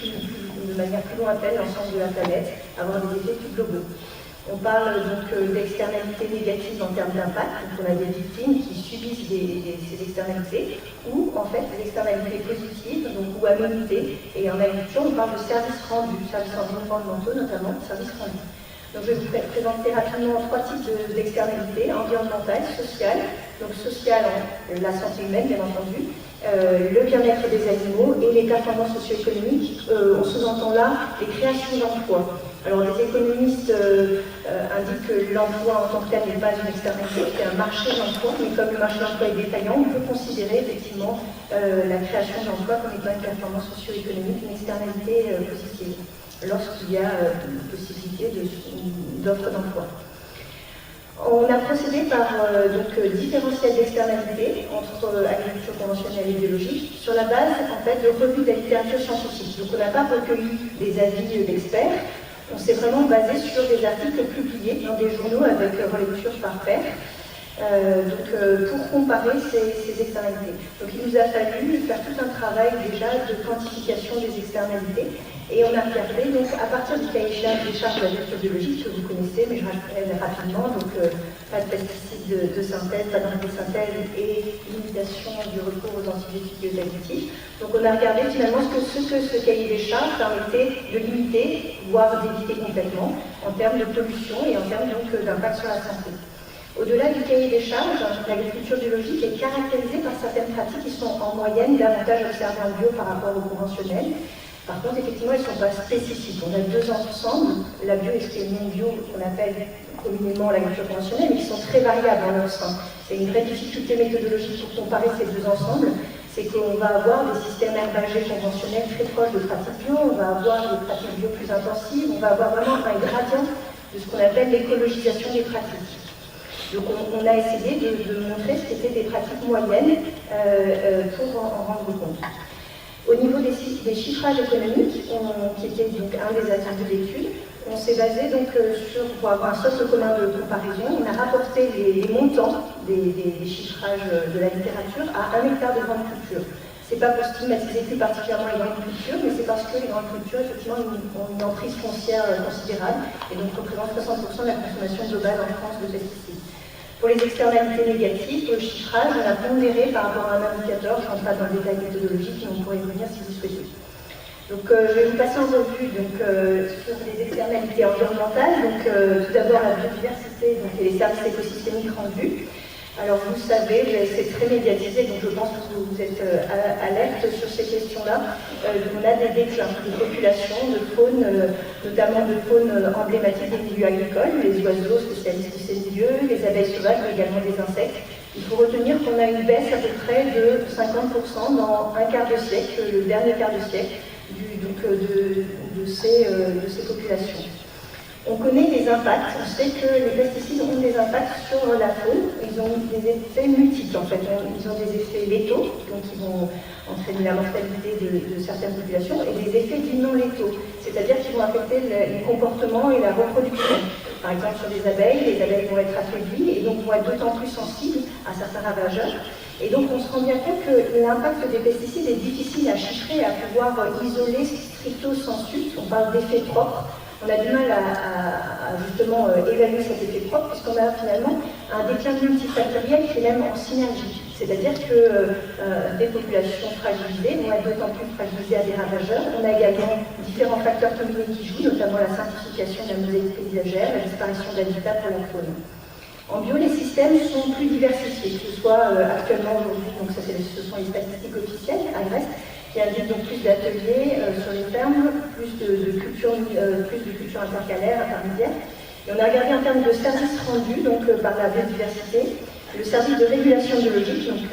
de manière plus lointaine l'ensemble de la planète, avoir des effets plus globaux. On parle donc d'externalités négatives en termes d'impact, donc on a des victimes qui subissent ces externalités, ou en fait des externalités positives, donc ou aménité, et en agriculture on parle de services rendus, services environnementaux notamment, services rendus. Donc je vais vous présenter rapidement trois types d'externalités, environnementales, sociales. Donc sociale, la santé humaine bien entendu, le bien-être des animaux et les performances socio-économiques. On sous-entend là les créations d'emplois. Alors les économistes indiquent que l'emploi en tant que tel n'est pas une externalité, c'est un marché d'emploi, mais comme le marché d'emploi est détaillant, on peut considérer effectivement la création d'emplois comme étant une performance socio-économique, une externalité positive, lorsqu'il y a possibilité d'offres d'emploi. On a procédé par différentiel d'externalité entre agriculture conventionnelle et biologique sur la base en fait, de revues de la littérature scientifique. Donc on n'a pas recueilli des avis d'experts, on s'est vraiment basé sur des articles publiés dans des journaux avec relecture par pair. Pour comparer ces externalités. Donc il nous a fallu faire tout un travail déjà de quantification des externalités et on a regardé donc à partir du cahier des charges de l'agriculture biologique que vous connaissez, mais je rappelle rapidement, donc pas de pesticides de synthèse, pas d'engrais de synthèse et limitation du recours aux antibiotiques et aux additifs. Donc on a regardé finalement ce que ce cahier des charges permettait de limiter, voire d'éviter complètement en termes de pollution et en termes donc d'impact sur la santé. Au-delà du cahier des charges, l'agriculture biologique est caractérisée par certaines pratiques qui sont en moyenne davantage observées en bio par rapport au conventionnel. Par contre, effectivement, elles ne sont pas spécifiques. On a deux ensembles, la bio et ce qui est non bio, qu'on appelle communément l'agriculture conventionnelle, mais qui sont très variables en leur sein. C'est une vraie difficulté méthodologique pour comparer ces deux ensembles, c'est qu'on va avoir des systèmes herbagers conventionnels très proches de pratiques bio, on va avoir des pratiques bio plus intensives, on va avoir vraiment un gradient de ce qu'on appelle l'écologisation des pratiques. Donc on a essayé de montrer ce qu'étaient des pratiques moyennes pour en rendre compte. Au niveau des chiffrages économiques, qui était donc un des attributs d'études, on s'est basé donc pour avoir un socle commun de comparaison. On a rapporté les montants des chiffrages de la littérature à 1 hectare de grande culture. C'est pas pour stigmatiser plus particulièrement les grandes cultures, mais c'est parce que les grandes cultures, effectivement, ont une emprise foncière considérable et donc représentent 60% de la consommation globale en France de pesticides. Pour les externalités négatives, le chiffrage, on a pondéré par rapport à un indicateur, je ne rentre pas dans le détail méthodologique, mais on pourrait y revenir si vous souhaitez. Donc je vais vous passer en revue sur les externalités environnementales. Donc tout d'abord la biodiversité et les services écosystémiques rendus. Alors vous le savez, c'est très médiatisé, donc je pense que vous êtes alerte sur ces questions-là. On a des déclins de populations, de faune, notamment de faune emblématique des milieux agricoles, les oiseaux spécialistes de ces milieux, les abeilles sauvages, mais également des insectes. Il faut retenir qu'on a une baisse à peu près de 50% dans un quart de siècle, le dernier quart de siècle, de ces populations. On connaît les impacts, on sait que les pesticides ont des impacts sur la faune, ils ont des effets multiples en fait, ils ont des effets létaux, donc ils vont entraîner la mortalité de certaines populations, et des effets dits non létaux, c'est-à-dire qu'ils vont affecter les comportements et la reproduction. Par exemple sur les abeilles vont être affaiblies et donc vont être d'autant plus sensibles à certains ravageurs. Et donc on se rend bien compte que l'impact des pesticides est difficile à chiffrer, à pouvoir isoler stricto sensu, on parle d'effets propres. On a du mal à justement évaluer cet effet propre puisqu'on a finalement un déclin multifactoriel qui est même en synergie. C'est-à-dire que des populations fragilisées vont être d'autant plus fragilisées à des ravageurs. On a également différents facteurs combinés qui jouent, notamment la simplification de la mosaïque paysagère, la disparition d'habitats pour la faune. En bio, les systèmes sont plus diversifiés, que ce soit actuellement aujourd'hui, donc ça ce sont les statistiques officielles, AGREST, qui indique donc plus d'ateliers sur les fermes, plus de cultures intercalaires, intermédiaires. Et on a regardé en termes de services rendus donc, par la biodiversité, le service de régulation biologique, donc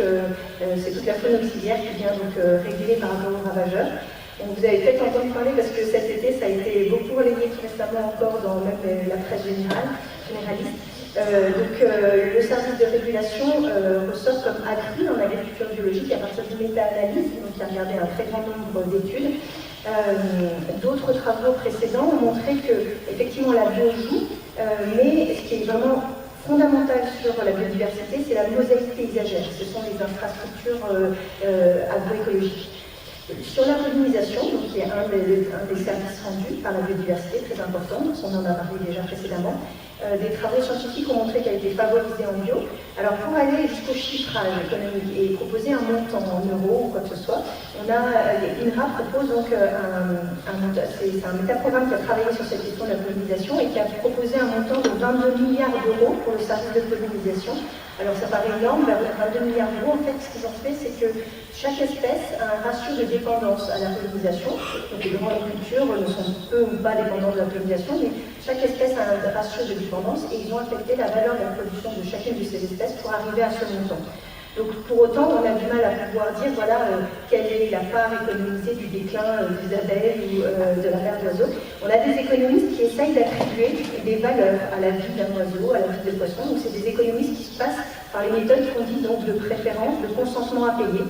c'est toute la faune auxiliaire qui vient donc réguler par rapport aux ravageurs. Donc, vous avez peut-être entendu parler parce que cet été ça a été beaucoup relayé tout récemment encore dans même la presse généraliste. Le service de régulation ressort comme accru en agriculture biologique à partir d'une méta-analyse, donc il a regardé un très grand nombre d'études. D'autres travaux précédents ont montré que effectivement la bio joue, mais ce qui est vraiment fondamental sur la biodiversité, c'est la mosaïque paysagère. Ce sont les infrastructures agroécologiques. Sur la pollinisation, donc, qui est un des services rendus par la biodiversité, très important, on en a parlé déjà précédemment, des travaux scientifiques ont montré qu'elle était favorisée en bio. Alors pour aller jusqu'au chiffrage économique et proposer un montant en euros ou quoi que ce soit, l'INRA propose donc c'est un métaprogramme qui a travaillé sur cette question de la pollinisation et qui a proposé un montant de 22 milliards d'euros pour le service de pollinisation. Alors ça paraît énorme, 22 milliards d'euros, en fait ce qu'ils ont fait c'est que chaque espèce a un ratio de dépendance à la pollinisation. Donc les grandes cultures ne sont peu ou pas dépendantes de la pollinisation, mais chaque espèce a un ratio de dépendance et ils ont affecté la valeur de la production de chacune de ces espèces pour arriver à ce montant. Donc pour autant, on a du mal à pouvoir dire voilà quelle est la part économisée du déclin des abeilles ou de la mer d'oiseaux. On a des économistes qui essayent d'attribuer des valeurs à la vie d'un oiseau, à la vie des poissons. Donc c'est des économistes qui se passent par les méthodes qu'on dit donc de préférence, de consentement à payer.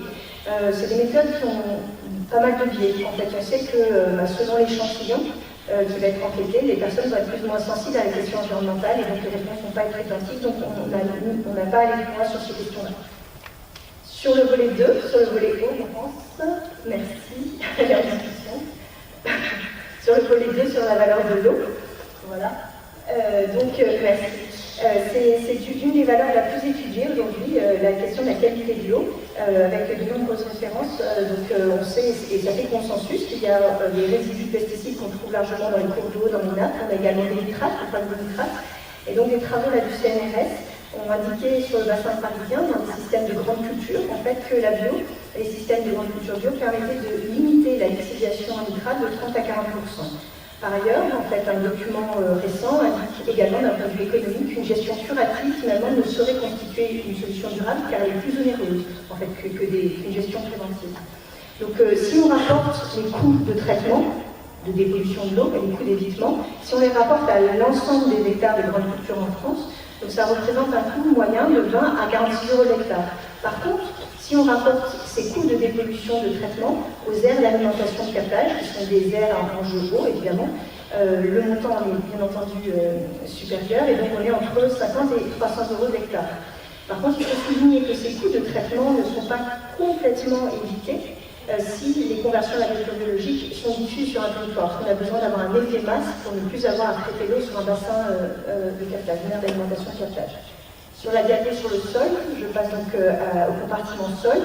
C'est des méthodes qui ont pas mal de biais. En fait, on sait que selon l'échantillon qui va être enquêté, les personnes vont être plus ou moins sensibles à la question environnementale et donc les réponses ne vont pas être identiques. Donc on n'a pas allé plus loin sur ces questions-là. Sur le volet 2, sur le volet eau, je pense, merci, la discussion. Sur le volet 2, sur la valeur de l'eau, voilà. Merci. C'est une des valeurs la plus étudiée aujourd'hui, la question de la qualité de l'eau, avec de nombreuses références. On sait, et ça fait consensus, qu'il y a des résidus de pesticides qu'on trouve largement dans les cours d'eau, dans les nappes. On a également des nitrates, on parle de nitrates. Et donc des travaux là, du CNRS ont indiqué sur le bassin parisien, dans les systèmes de grande culture, en fait, que la bio, les systèmes de grande culture bio permettaient de limiter la lixiviation en nitrate de 30 à 40%. Par ailleurs, en fait, un document récent indique également d'un point de vue économique qu'une gestion curative, finalement, ne saurait constituer une solution durable car elle est plus onéreuse, en fait, qu'une gestion préventive. Donc, si on rapporte les coûts de traitement, de dépollution de l'eau et les coûts d'évitement, si on les rapporte à l'ensemble des hectares de grande culture en France, donc ça représente un coût moyen de 20 à 46 € l'hectare. Par contre, Si on rapporte ces coûts de dépollution de traitement aux aires d'alimentation de captage, qui sont des aires en jeu haut évidemment, le montant est bien entendu supérieur, et donc on est entre 50 et 300 euros d'hectare. Par contre, il faut souligner que ces coûts de traitement ne sont pas complètement évités si les conversions à l'agriculture biologique sont diffuses sur un territoire. Parce qu'on a besoin d'avoir un effet masse pour ne plus avoir à traiter l'eau sur un bassin de captage, une aire d'alimentation de captage. Sur la diapo sur le sol, je passe donc au compartiment sol.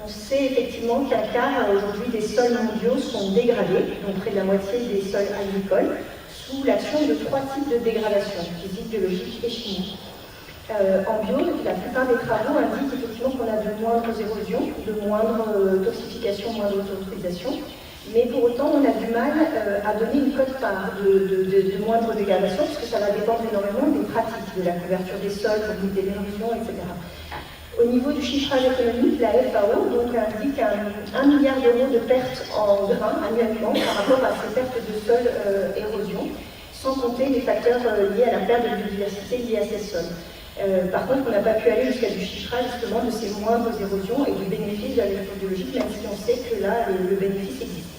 On sait effectivement qu'un quart aujourd'hui des sols mondiaux sont dégradés, donc près de la moitié des sols agricoles, sous l'action de 3 types de dégradation, physique, biologique et chimique. En bio, la plupart des travaux indiquent effectivement qu'on a de moindres érosions, de moindres toxifications, moindres autorisations, mais pour autant on a du mal à donner une quote-part de moindres dégradations, puisque ça va dépendre énormément des pratiques, de la couverture des sols, pour limiter l'érosion, etc. Au niveau du chiffrage économique, la FAO donc, indique 1 milliard d'euros de pertes en grains annuellement par rapport à ces pertes de sol érosion, sans compter les facteurs liés à la perte de biodiversité liée à ces sols. Par contre, on n'a pas pu aller jusqu'à du chiffrage justement de ces moindres érosions et du bénéfice de l'agriculture biologique, même si on sait que là, le bénéfice existe.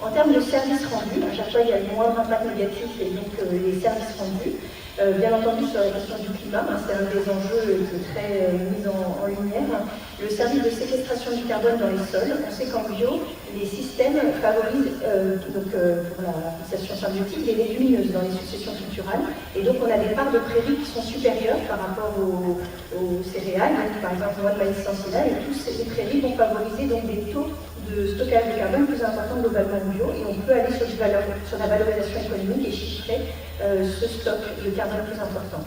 En termes de services rendus, à chaque fois il y a le moindre impact négatif et donc les services rendus. Bien entendu, sur la question du climat, c'est un des enjeux qui est très mis en lumière. Le service de séquestration du carbone dans les sols, on sait qu'en bio, les systèmes favorisent, pour la fixation symbiotique, les légumineuses dans les successions culturales. Et donc on a des parts de prairies qui sont supérieures par rapport aux céréales. Donc, par exemple, moi de maïs sensible, et tous ces prairies vont favoriser donc des taux de stockage de carbone plus importants globalement en bio. Et on peut aller sur la valorisation économique et chiffrer ce stock de carbone plus important.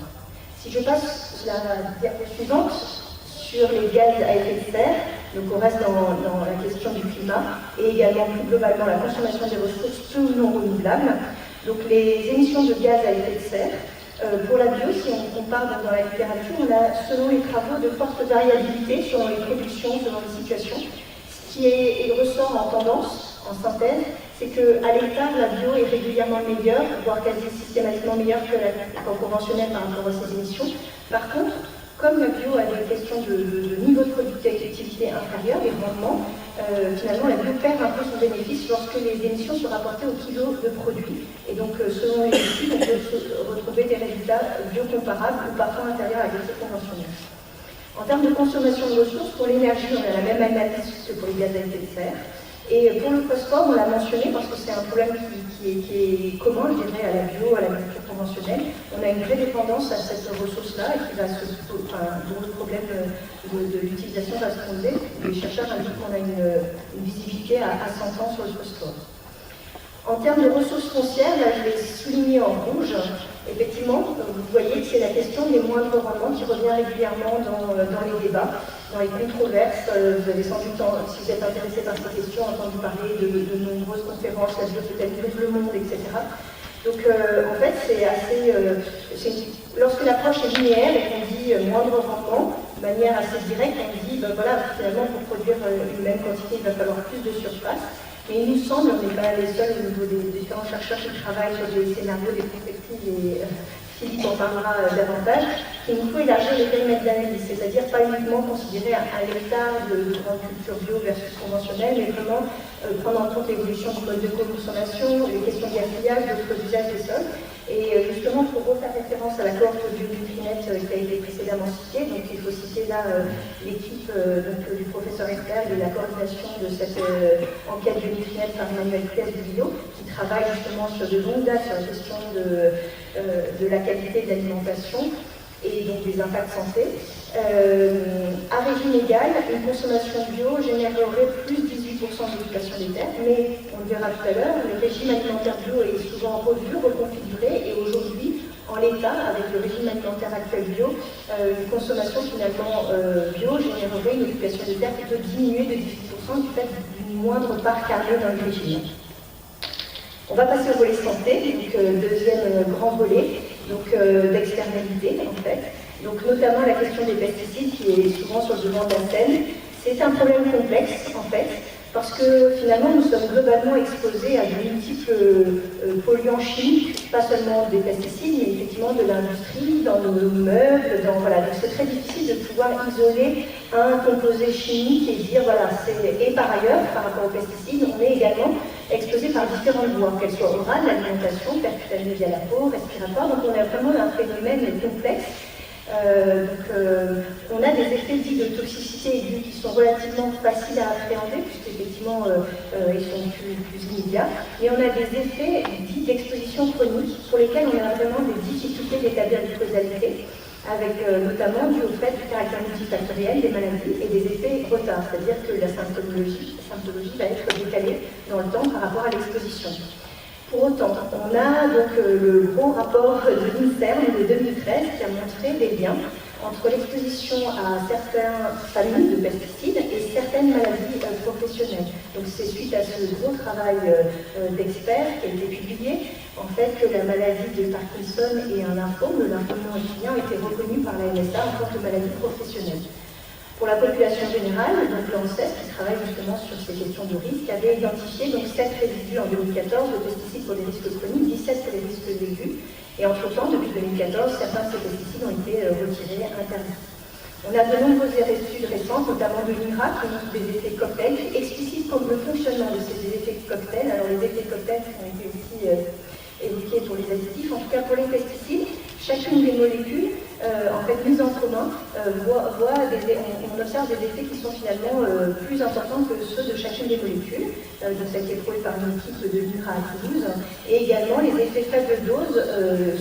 Si je passe la diapo suivante sur les gaz à effet de serre, donc on reste dans la question du climat et également plus globalement la consommation des ressources peu ou non renouvelables. Donc les émissions de gaz à effet de serre, pour la bio, si on compare dans la littérature, on a selon les travaux de forte variabilité selon les productions, selon les situations. Ce qui ressort en tendance, en synthèse, c'est qu'à l'hectare, la bio est régulièrement meilleure, voire quasi systématiquement meilleure que la conventionnelle par rapport à ses émissions. Par contre, comme la bio a des questions de niveau de productivité inférieur, des rendements, finalement la bio perd un peu son bénéfice lorsque les émissions sont rapportées au kilo de produit. Et donc, selon les études, on peut retrouver des résultats bio comparables ou parfois inférieurs à l'agriculture conventionnelle. En termes de consommation de ressources, pour l'énergie, on a la même analyse que pour les gaz à effet de serre. Et pour le phosphore, on l'a mentionné parce que c'est un problème qui est commun, je dirais, à la bio, à l'agriculture conventionnelle. On a une vraie dépendance à cette ressource-là et dont le problème de l'utilisation va se poser. Les chercheurs indiquent qu'on a une visibilité à 100 ans sur le phosphore. En termes de ressources foncières, là je vais souligner en rouge, effectivement, vous voyez que c'est la question des moindres rendements qui revient régulièrement dans les débats, dans les controverses. Vous avez sans doute, si vous êtes intéressé par ces questions, entendu parler de nombreuses conférences, la bio peut-être Le Monde, etc. Donc en fait, c'est assez... lorsque l'approche est linéaire et qu'on dit moindre rendement, de manière assez directe, on dit, voilà, finalement, pour produire une même quantité, il va falloir plus de surface. Mais il nous semble, on n'est pas les seuls au niveau des différents chercheurs qui travaillent sur des scénarios, des perspectives, et Philippe en parlera davantage, qu'il nous faut élargir les périmètres d'analyse, c'est-à-dire pas uniquement considérer un hectare de grande culture bio versus conventionnelle, mais vraiment prendre en compte l'évolution du mode de consommation, les questions de gaspillage, d'autres usages des sols. Et justement, pour refaire référence à la cohorte BioNutrinet qui a été précédemment citée, donc il faut citer là l'équipe du professeur Herberg et la coordination de cette enquête BioNutrinet par Emmanuel Claes-Bio, qui travaille justement sur de longues dates sur la question de la qualité de l'alimentation et donc des impacts santé. À régime égal, une consommation bio générerait plus 18% d'occupation des terres, mais on le verra tout à l'heure, le régime alimentaire bio est souvent revu, reconfiguré, et aujourd'hui, en l'état, avec le régime alimentaire actuel bio, une consommation finalement bio générerait une occupation des terres qui peut diminuer de 18% du fait d'une moindre part carnée dans le régime. On va passer au volet santé, donc deuxième grand volet, donc d'externalité en fait. Donc notamment la question des pesticides qui est souvent sur le devant de la scène. C'est un problème complexe en fait. Parce que finalement, nous sommes globalement exposés à de multiples polluants chimiques, pas seulement des pesticides, mais effectivement de l'industrie, dans nos meubles, voilà. Donc c'est très difficile de pouvoir isoler un composé chimique et dire, voilà, et par ailleurs, par rapport aux pesticides, on est également exposé par différentes voies, qu'elles soient orales, l'alimentation, percutanée via la peau, respiratoire. Donc on a vraiment un phénomène complexe. On a des effets dits de toxicité aiguë qui sont relativement faciles à appréhender, puisqu'effectivement ils sont plus immédiats, et on a des effets dits d'exposition chronique pour lesquels on a vraiment des difficultés d'établir une causalité, avec notamment dû au fait du caractère multifactoriel des maladies et des effets retards, c'est-à-dire que la symptomologie va être décalée dans le temps par rapport à l'exposition. Pour autant, on a donc le gros rapport de l'INSERM de 2013 qui a montré des liens entre l'exposition à certaines familles de pesticides et certaines maladies professionnelles. Donc c'est suite à ce gros travail d'experts qui a été publié, en fait, que la maladie de Parkinson et un lymphome, le lymphome non-Hodgkinien, a été reconnu par la MSA en tant que maladie professionnelle. Pour la population générale, donc l'ANSES, qui travaille justement sur ces questions de risque, avait identifié donc 7 résidus en 2014 de pesticides pour les risques chroniques, 17 pour les risques aigus. Et entre-temps, depuis 2014, certains de ces pesticides ont été retirés, interdits. On a de nombreuses études récentes, notamment de l'INRA, qui montrent des effets cocktails, qui explicitent comme le fonctionnement de ces effets cocktails. Alors les effets cocktails ont été aussi évoqués pour les additifs. En tout cas, pour les pesticides, chacune des molécules, en fait, mises en commun, on observe des effets qui sont finalement plus importants que ceux de chacune des molécules. Donc ça a été prouvé par une équipe de l'INRA à Toulouse. Et également les effets faibles doses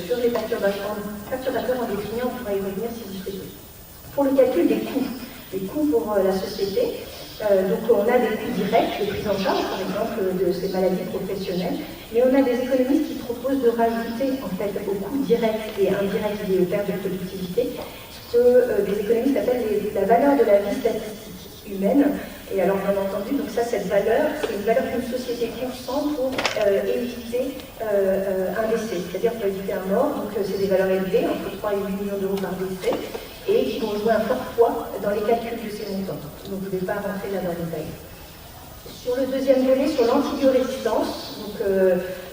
sur les perturbateurs endocriniens, on pourra y revenir si vous souhaitez. Pour le calcul des coûts pour la société, donc on a des coûts directs de prise en charge, par exemple, de ces maladies professionnelles, mais on a des économistes qui proposent de rajouter en fait aux coûts directs et indirects liés aux pertes de productivité ce que des économistes appellent la valeur de la vie statistique humaine. Et alors bien entendu, donc ça, cette valeur, c'est une valeur qu'une société consent pour éviter un décès, c'est-à-dire pour éviter un mort. Donc c'est des valeurs élevées, entre 3 et 8 millions d'euros par décès, et qui vont jouer un fort poids dans les calculs de ces montants. Donc je ne vais pas rentrer là dans le détail. Sur le deuxième volet, sur l'antibiorésistance, donc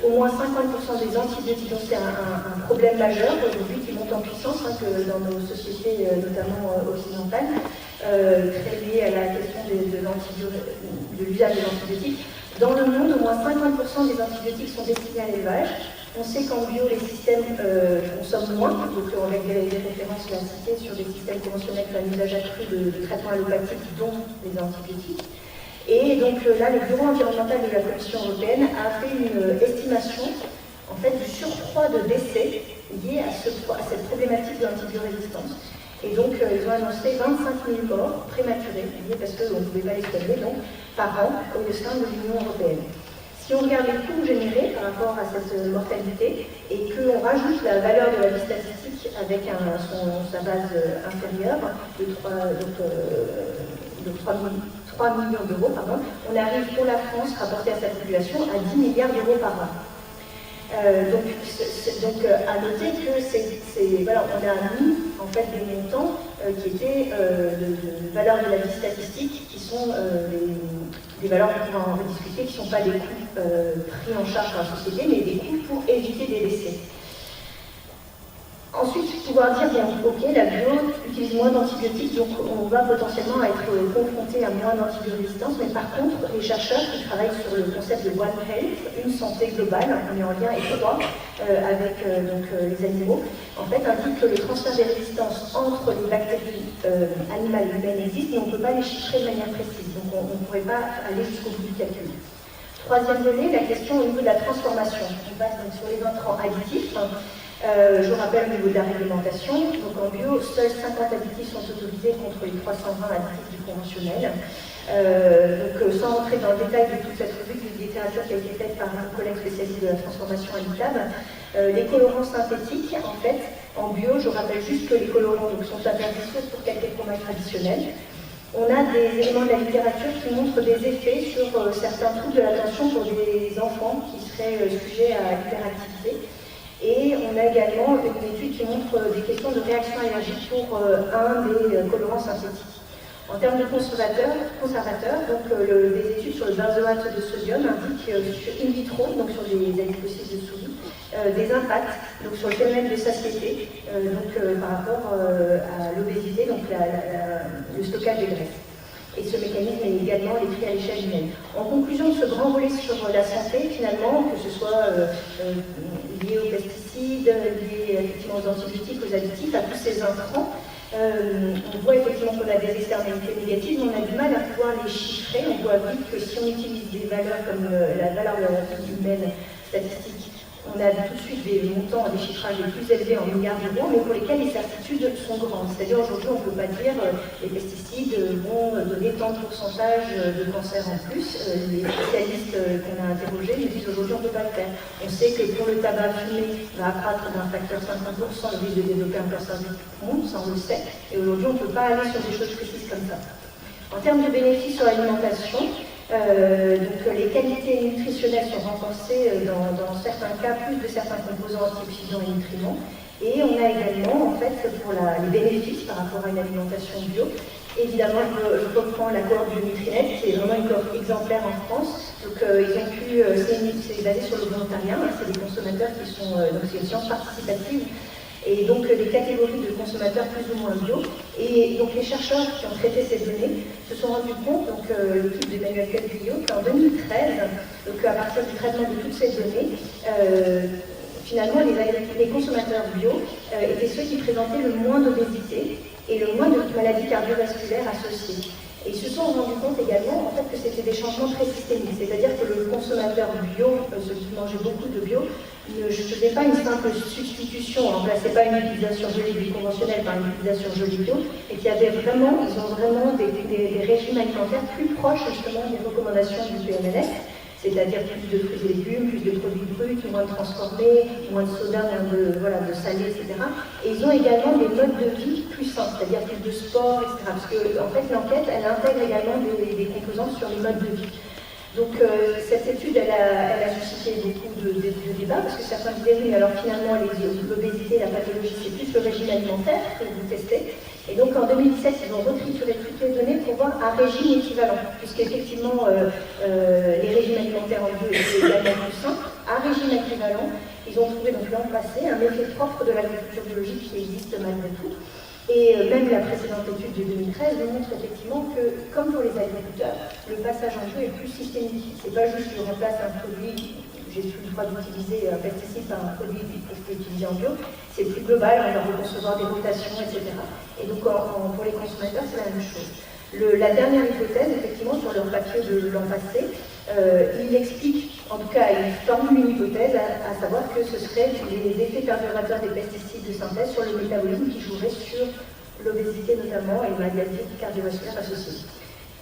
au moins 50% des antibiotiques, donc c'est un problème majeur aujourd'hui qui monte en puissance dans nos sociétés, notamment occidentales, très lié à la question de l'usage des antibiotiques. Dans le monde, au moins 50% des antibiotiques sont destinés à l'élevage. On sait qu'en bio, les systèmes consomment moins, donc avec des références là citées sur des systèmes conventionnels qui ont un usage accru de traitements allopathiques, dont les antibiotiques. Et donc là, le Bureau environnemental de la Commission européenne a fait une estimation en fait, du surcroît de décès lié à cette problématique de l'antibiorésistance. Et donc, ils ont annoncé 25 000 morts prématurés, parce qu'on ne pouvait pas les soigner, donc, par an au sein de l'Union européenne. Si on regarde les coûts générés par rapport à cette mortalité et qu'on rajoute la valeur de la vie statistique avec sa base inférieure de 3 millions d'euros, on arrive pour la France, rapporté à sa population, à 10 milliards d'euros par an. Donc à noter que voilà, on a mis en fait des montants qui étaient de valeur de la vie statistique, qui sont des valeurs qu'on pourra en rediscuter, qui ne sont pas des coûts pris en charge par la société, mais des coûts pour éviter des décès. Ensuite, pouvoir dire, bon, ok, la bio utilise moins d'antibiotiques, donc on va potentiellement être confronté à moins d'antibiorésistance, mais par contre, les chercheurs qui travaillent sur le concept de One Health, une santé globale, on est en lien étroit avec les animaux, en fait, indiquent que le transfert des résistances entre les bactéries animales et humaines existe, mais on ne peut pas les chiffrer de manière précise, donc on ne pourrait pas aller jusqu'au bout du calcul. Troisième volet, la question au niveau de la transformation. On passe donc sur les intrants additifs. Je vous rappelle au niveau de la réglementation, donc en bio, seuls 50 additifs sont autorisés contre les 320 additifs du conventionnel. Sans rentrer dans le détail de toute cette revue de littérature qui a été faite par un collègue spécialiste de la transformation habitable, les colorants synthétiques, en fait, en bio, je rappelle juste que les colorants sont interdits sauf pour quelques fromages traditionnels. On a des éléments de la littérature qui montrent des effets sur certains troubles de l'attention pour des enfants qui seraient sujets à hyperactivité. Et on a également une étude qui montre des questions de réaction allergique pour un des colorants synthétiques. En termes de conservateurs, donc, des études sur le benzoate de sodium indiquent in vitro, donc sur des adipocytes de souris, des impacts donc, sur le phénomène de satiété par rapport à l'obésité, donc le stockage des graisses. Et ce mécanisme est également décrit à l'échelle humaine. En conclusion de ce grand volet sur la santé, finalement, que ce soit lié aux pesticides, lié effectivement aux antibiotiques, aux additifs, à tous ces intrants, on voit effectivement qu'on a des externalités négatives, mais on a du mal à pouvoir les chiffrer. On voit vite que si on utilise des valeurs comme la valeur de la vie humaine statistique, on a tout de suite des montants, des chiffrages les plus élevés en milliards d'euros, mais pour lesquels les certitudes sont grandes. C'est-à-dire aujourd'hui, on ne peut pas dire les pesticides vont donner tant de pourcentage de cancer en plus. Les spécialistes qu'on a interrogés nous disent aujourd'hui, on ne peut pas le faire. On sait que pour le tabac fumé, va accroître d'un facteur 50% le risque de développer un cancer du poumon, ça on le sait. Et aujourd'hui, on ne peut pas aller sur des choses précises comme ça. En termes de bénéfices sur l'alimentation, donc les qualités nutritionnelles sont renforcées dans certains cas, plus de certains composants antioxydants et nutriments. Et on a également, en fait, pour les bénéfices par rapport à une alimentation bio, évidemment, je reprends la cohorte de Nutrinet, qui est vraiment une cohorte exemplaire en France. Donc ils ont pu, c'est basé sur le volontariat, c'est des consommateurs qui sont, donc c'est une science participative, et donc des catégories de consommateurs plus ou moins bio. Et donc les chercheurs qui ont traité ces données se sont rendus compte, donc l'équipe d'Emmanuel Calvillo, qu'en 2013, donc à partir du traitement de toutes ces données, finalement les consommateurs bio étaient ceux qui présentaient le moins d'obésité et le moins de maladies cardiovasculaires associées. Et ils se sont rendus compte également en fait, que c'était des changements très systémiques, c'est-à-dire que le consommateur bio, ceux qui mangeaient beaucoup de bio, ne faisait pas une simple substitution, ne remplaçait pas une utilisation jolie conventionnelle par une utilisation jolie bio, et qu'ils ont vraiment des régimes alimentaires plus proches justement des recommandations du PMNS, c'est-à-dire plus de fruits et légumes, plus de produits bruts, moins de transformés, moins de soda, moins de salé, etc. Et ils ont également des modes de vie plus sains, c'est-à-dire plus de sport, etc. Parce que en fait, l'enquête, elle intègre également des composantes sur les modes de vie. Donc cette étude, elle a suscité beaucoup de débats, parce que certains disaient, oui, alors finalement, l'obésité, la pathologie, c'est plus le régime alimentaire que vous testez. Et donc en 2017, ils ont retrituré toutes les données pour voir un régime équivalent, puisqu'effectivement les régimes alimentaires en bio étaient également plus sains. Un régime équivalent, ils ont trouvé donc l'an passé un effet propre de l'agriculture biologique qui existe malgré tout. Et même la précédente étude de 2013 montre effectivement que, comme pour les agriculteurs, le passage en bio est plus systémique. C'est pas juste je remplace un produit, j'ai plus le droit d'utiliser un pesticide par un produit que je peux utiliser en bio, c'est plus global, on va recevoir des rotations, etc. Et donc pour les consommateurs, c'est la même chose. La dernière hypothèse, effectivement, sur leur papier de l'an passé, il explique, en tout cas, il formule une hypothèse, à savoir que ce serait les effets perturbateurs des pesticides de synthèse sur le métabolisme qui joueraient sur l'obésité notamment et la maladie cardiovasculaire associée.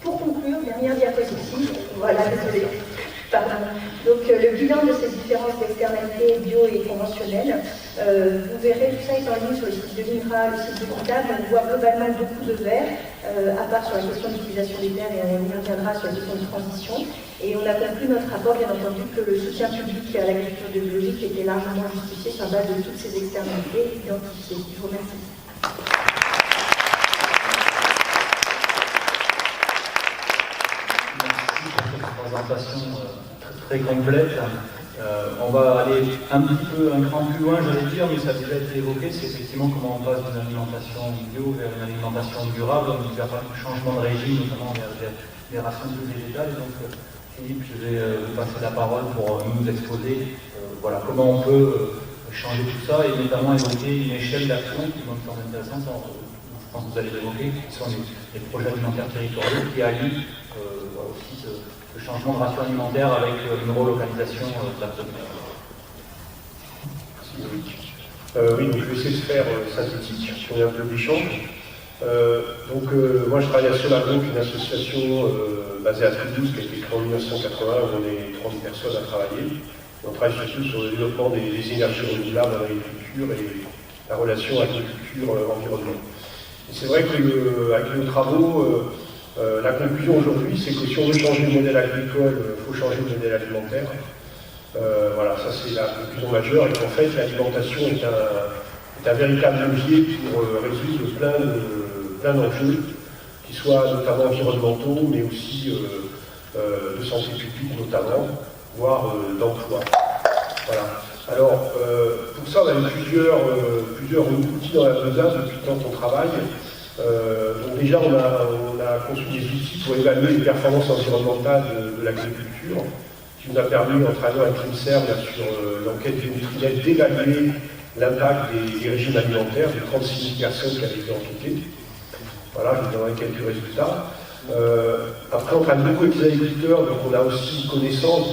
Pour conclure, dernière diapositive, voilà, désolé. Pardon. Donc le bilan de ces différences d'externalités bio et conventionnelles, vous verrez, tout ça est en ligne sur le site de l'INRA, le site de l'INTAB, on voit globalement beaucoup de verts, à part sur la question de l'utilisation des terres, et on y reviendra sur la question de transition. Et on a conclu notre rapport, bien entendu, que le soutien public à l'agriculture biologique était largement justifié sur la base de toutes ces externalités identifiées. Je vous remercie. Présentation très complète. On va aller un petit peu un cran plus loin, j'allais dire, mais ça a déjà été évoqué, c'est effectivement comment on passe d'une alimentation bio vers une alimentation durable, vers un changement de régime, notamment vers des rations plus végétales. Donc Philippe, je vais vous passer la parole pour nous exposer voilà, comment on peut changer tout ça et notamment évoquer une échelle d'action qui me semble intéressante. Je pense que vous allez l'évoquer, qui sont les projets alimentaires territoriaux qui allient aussi ce changement de ration alimentaire avec une relocalisation de la zone. Oui, donc je vais essayer de faire synthétique, on est un peu d'échange. Moi je travaille à Solagroup, une association basée à Toulouse qui a été créée en 1980, où on est 30 personnes à travailler. Et on travaille surtout sur le développement des énergies renouvelables dans l'agriculture et la relation agriculture-environnement. C'est vrai qu'avec nos travaux, la conclusion aujourd'hui, c'est que si on veut changer le modèle agricole, il faut changer le modèle alimentaire. Voilà, ça c'est la conclusion majeure, et qu'en fait l'alimentation est un véritable levier pour résoudre plein d'enjeux qui soient notamment environnementaux, mais aussi de santé publique notamment, voire d'emploi. Voilà. Alors, pour ça, on a eu plusieurs outils dans la besace depuis le temps qu'on travaille. Donc déjà, on a conçu des outils pour évaluer les performances environnementales de l'agriculture, qui nous a permis, en travaillant avec l'INSERM sur l'enquête des Nutrilett, d'évaluer l'impact des régimes alimentaires, de 36 000 personnes qui avaient été enquêtées. Voilà, je vous donnerai quelques résultats. Après, on travaille beaucoup avec les agriculteurs, donc on a aussi connaissance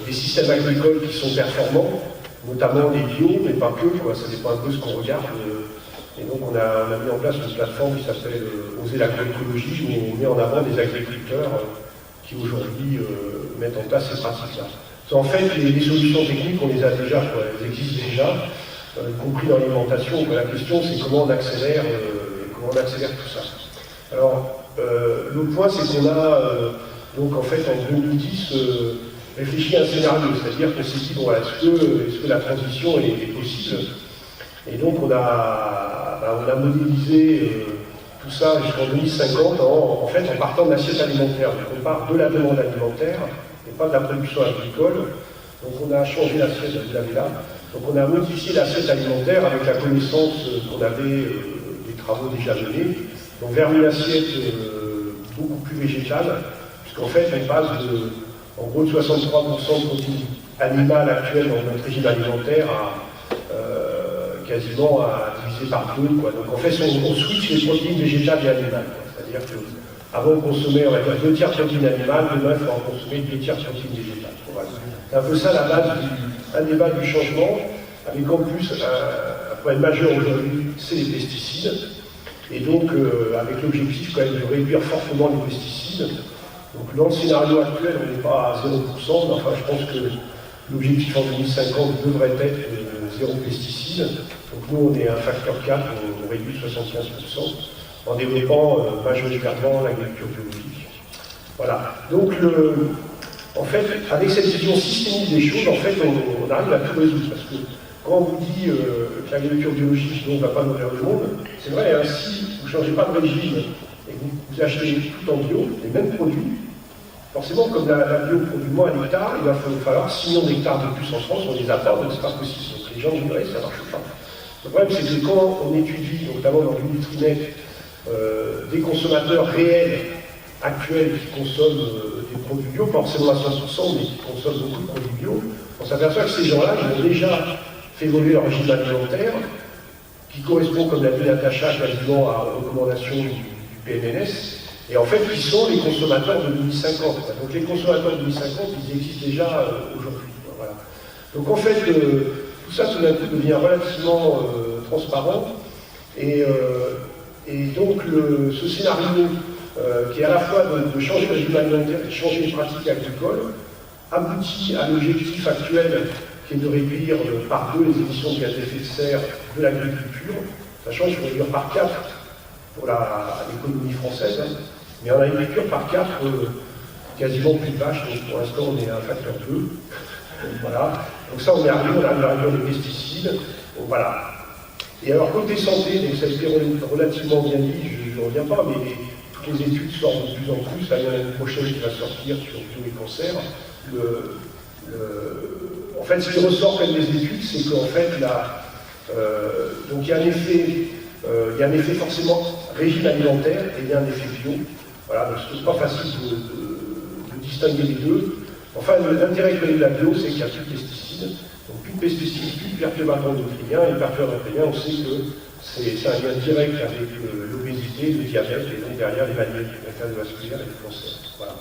des systèmes agricoles qui sont performants, notamment les bio, mais pas que, quoi, ça dépend un peu de ce qu'on regarde. Et donc on a mis en place une plateforme qui s'appelle Oser l'agroécologie, où on met en avant des agriculteurs qui aujourd'hui mettent en place ces pratiques-là. En fait, les solutions techniques, on les a déjà, quoi, elles existent déjà, y compris dans l'alimentation. La question, c'est comment on accélère tout ça. Alors, le point, c'est qu'on a, donc en fait, en 2010, réfléchi à un scénario, c'est-à-dire qu'on s'est dit, bon, est-ce que la transition est possible? Et donc, on a modélisé tout ça jusqu'en 2050, en fait, en partant de l'assiette alimentaire. Donc, on part de la demande alimentaire, et pas de la production agricole. Donc, on a changé l'assiette, vous l'avez là. Donc, on a modifié l'assiette alimentaire avec la connaissance qu'on avait des travaux déjà menés, donc vers une assiette beaucoup plus végétale, puisqu'en fait, on passe en gros de 63% de protéines animales actuelles dans notre régime alimentaire quasiment à diviser par 2. Quoi. Donc en fait, on switch les protéines végétales et animales. C'est-à-dire qu'avant on consommait, on va dire, 2 tiers de protéines animales, demain il faut en consommer 2 tiers de protéines végétales. Voilà. C'est un peu ça la base un des bases du changement, avec en plus un problème majeur aujourd'hui, c'est les pesticides. Et donc avec l'objectif quand même de réduire fortement les pesticides. Donc dans le scénario actuel, on n'est pas à 0%, mais enfin je pense que l'objectif en 2050 devrait être 0 pesticides. Donc nous, on est à un facteur 4, on réduit 75% en développant majoritairement l'agriculture biologique. Voilà. Donc, en fait, avec cette vision systémique des choses, en fait, on arrive à tout résoudre. Parce que quand on vous dit que l'agriculture biologique ne va pas nourrir le monde, c'est vrai, hein, si vous ne changez pas de régime et que vous achetez tout en bio, les mêmes produits, forcément, comme la bio produit moins à l'hectare, il va falloir 6 millions d'hectares de plus en France, on les a pas, donc c'est pas possible. Donc les gens diraient, ça ne marche pas. Le problème, c'est que quand on étudie, notamment dans le Nutrilett, des consommateurs réels, actuels, qui consomment des produits bio, pas forcément à 100%, mais qui consomment beaucoup de produits bio, on s'aperçoit que ces gens-là, ils ont déjà fait évoluer leur régime alimentaire, qui correspond, comme l'a dit Natacha, quasiment à la recommandation du PMNS, et en fait, qui sont les consommateurs de 2050. Donc les consommateurs de 2050, ils existent déjà aujourd'hui. Voilà. Donc en fait, tout ça, tout d'un coup, devient relativement transparent. Et donc, ce scénario, qui est à la fois de changer le régime alimentaire et de changer les pratiques agricoles, aboutit à l'objectif actuel qui est de réduire par 2 les émissions de gaz à effet de serre de l'agriculture, sachant qu'il faut réduire par 4 pour l'économie française, hein, mais en agriculture par 4, quasiment plus de vaches, donc pour l'instant on est à un facteur 2. Voilà. Donc ça, on arrive à réduire les pesticides. Donc voilà. Et alors, côté santé, donc ça a été relativement bien dit, je ne reviens pas, mais toutes les études sortent de plus en plus. Là, il y en a une prochaine qui va sortir sur tous les cancers. En fait, ce qui ressort quand même des études, c'est qu'en fait, donc il y a un effet forcément régime alimentaire et il y a un effet bio. Voilà, donc c'est pas facile de distinguer les deux. Enfin, l'intérêt de la bio, c'est qu'il n'y a plus de pesticides. Donc plus de pesticides, plus de perturbateurs endocriniens. Et les perturbateurs endocriniens, on sait que c'est un lien direct avec l'obésité, le diabète, et donc derrière les maladies cardiovasculaires et le cancer. Voilà.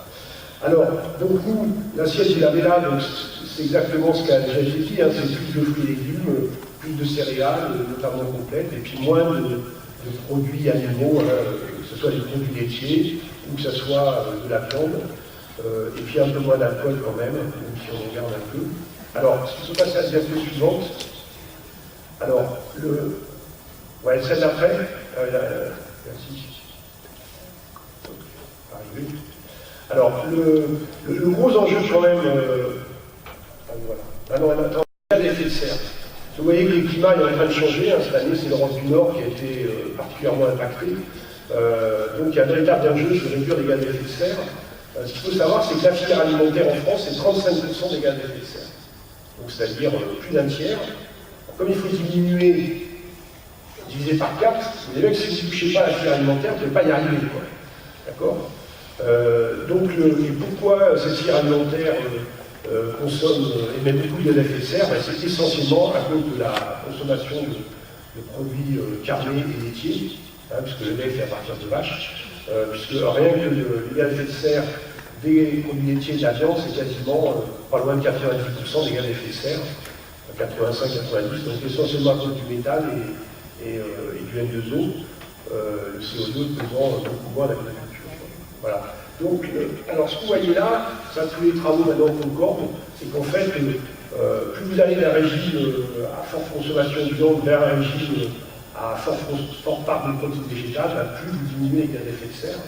Alors, donc nous, l'assiette de la là, donc c'est exactement ce qu'a déjà été dit, hein, c'est plus de fruits et légumes, plus de céréales, notamment complètes, et puis moins de produits animaux, que ce soit des produits laitiers ou que ce soit de la viande. Et puis un peu moins d'alcool quand même si on regarde un peu. Alors, si on passe à la diapo suivante, alors, ouais, celle d'après, merci. Arrivé. Alors, le gros enjeu quand même, voilà. Maintenant, il y a l'effet de serre. Vous voyez que le climat est en train de changer, hein, cette année c'est l'Europe du Nord qui a été particulièrement impactée. Donc il y a un véritable enjeu sur réduire les gaz à effet de serre. Ce qu'il faut savoir, c'est que la filière alimentaire en France, c'est 35% des gaz à effet de serre. Donc c'est-à-dire plus d'un tiers. Comme il faut diminuer, diviser par 4, vous savez que si vous ne touchez pas à la filière alimentaire, vous ne pouvez pas y arriver. D'accord. Donc, et pourquoi cette filière alimentaire consomme, émet beaucoup de gaz à effet de serre? C'est essentiellement à cause de la consommation de produits carnés et laitiers, puisque le lait est fait à partir de vaches, puisque rien que le gaz à effet de serre des produits laitiers et de la viande, c'est quasiment pas loin de 90% des gaz à effet de serre, 85-90%, donc essentiellement à cause du méthane et du N2O, le CO2 pesant beaucoup moins à l'agriculture. Voilà. Donc, alors ce que vous voyez là, ça tous les travaux maintenant concordent, c'est qu'en fait, plus vous allez d'un régime à forte consommation de viande vers un régime à forte part de protéines végétales, plus vous diminuez les gaz à effet de serre.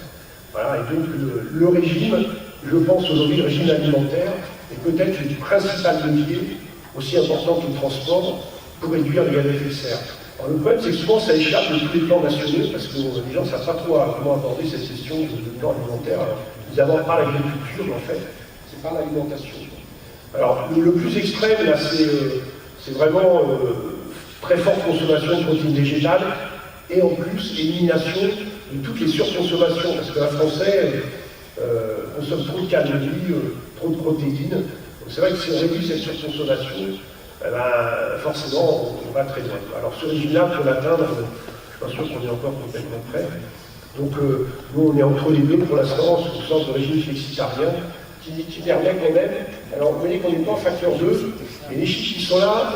Voilà, et donc le régime, je pense aujourd'hui, le régime alimentaire est peut-être le principal levier, aussi important que le transport, pour réduire les gaz à effet de serre. Alors, le problème, c'est que souvent ça échappe de tous les plans nationaux, parce que les gens ne savent pas trop comment aborder cette question de plan alimentaire. Ils abordent par l'agriculture, mais en fait, c'est par l'alimentation. Alors, le plus extrême, là, c'est vraiment très forte consommation de protéines végétales, et en plus, élimination de toutes les surconsommations, parce qu'un Français consomme trop de calories, trop de protéines. Donc c'est vrai que si on réduit cette surconsommation, eh ben, forcément, on va très loin. Alors ce régime-là, pour l'atteindre, je ne suis pas sûr qu'on est encore complètement prêt. Donc nous, on est entre les deux pour l'instant, sous sorte de régime flexitarien, qui permet quand même, alors vous voyez qu'on n'est pas en facteur 2, mais les chiffres qui sont là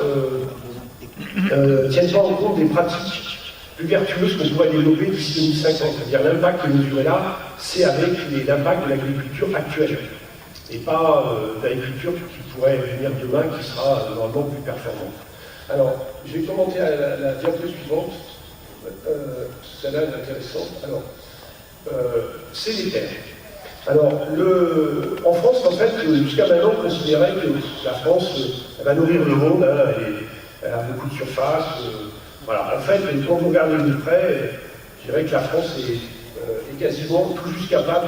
ne tiennent pas en compte des pratiques plus vertueuses qu'on pourrait développer d'ici 2050. C'est-à-dire l'impact qui est mesuré là, c'est avec l'impact de l'agriculture actuelle. Et pas d'agriculture qui pourrait venir demain, qui sera normalement plus performante. Alors, je vais commenter la diapo suivante. Celle-là est intéressante. Alors, c'est les terres. Alors, en France, en fait, jusqu'à maintenant, on considérait que la France elle va nourrir le monde, elle a beaucoup de surface. Voilà. En fait, quand vous regardez de près, je dirais que la France est quasiment tout juste capable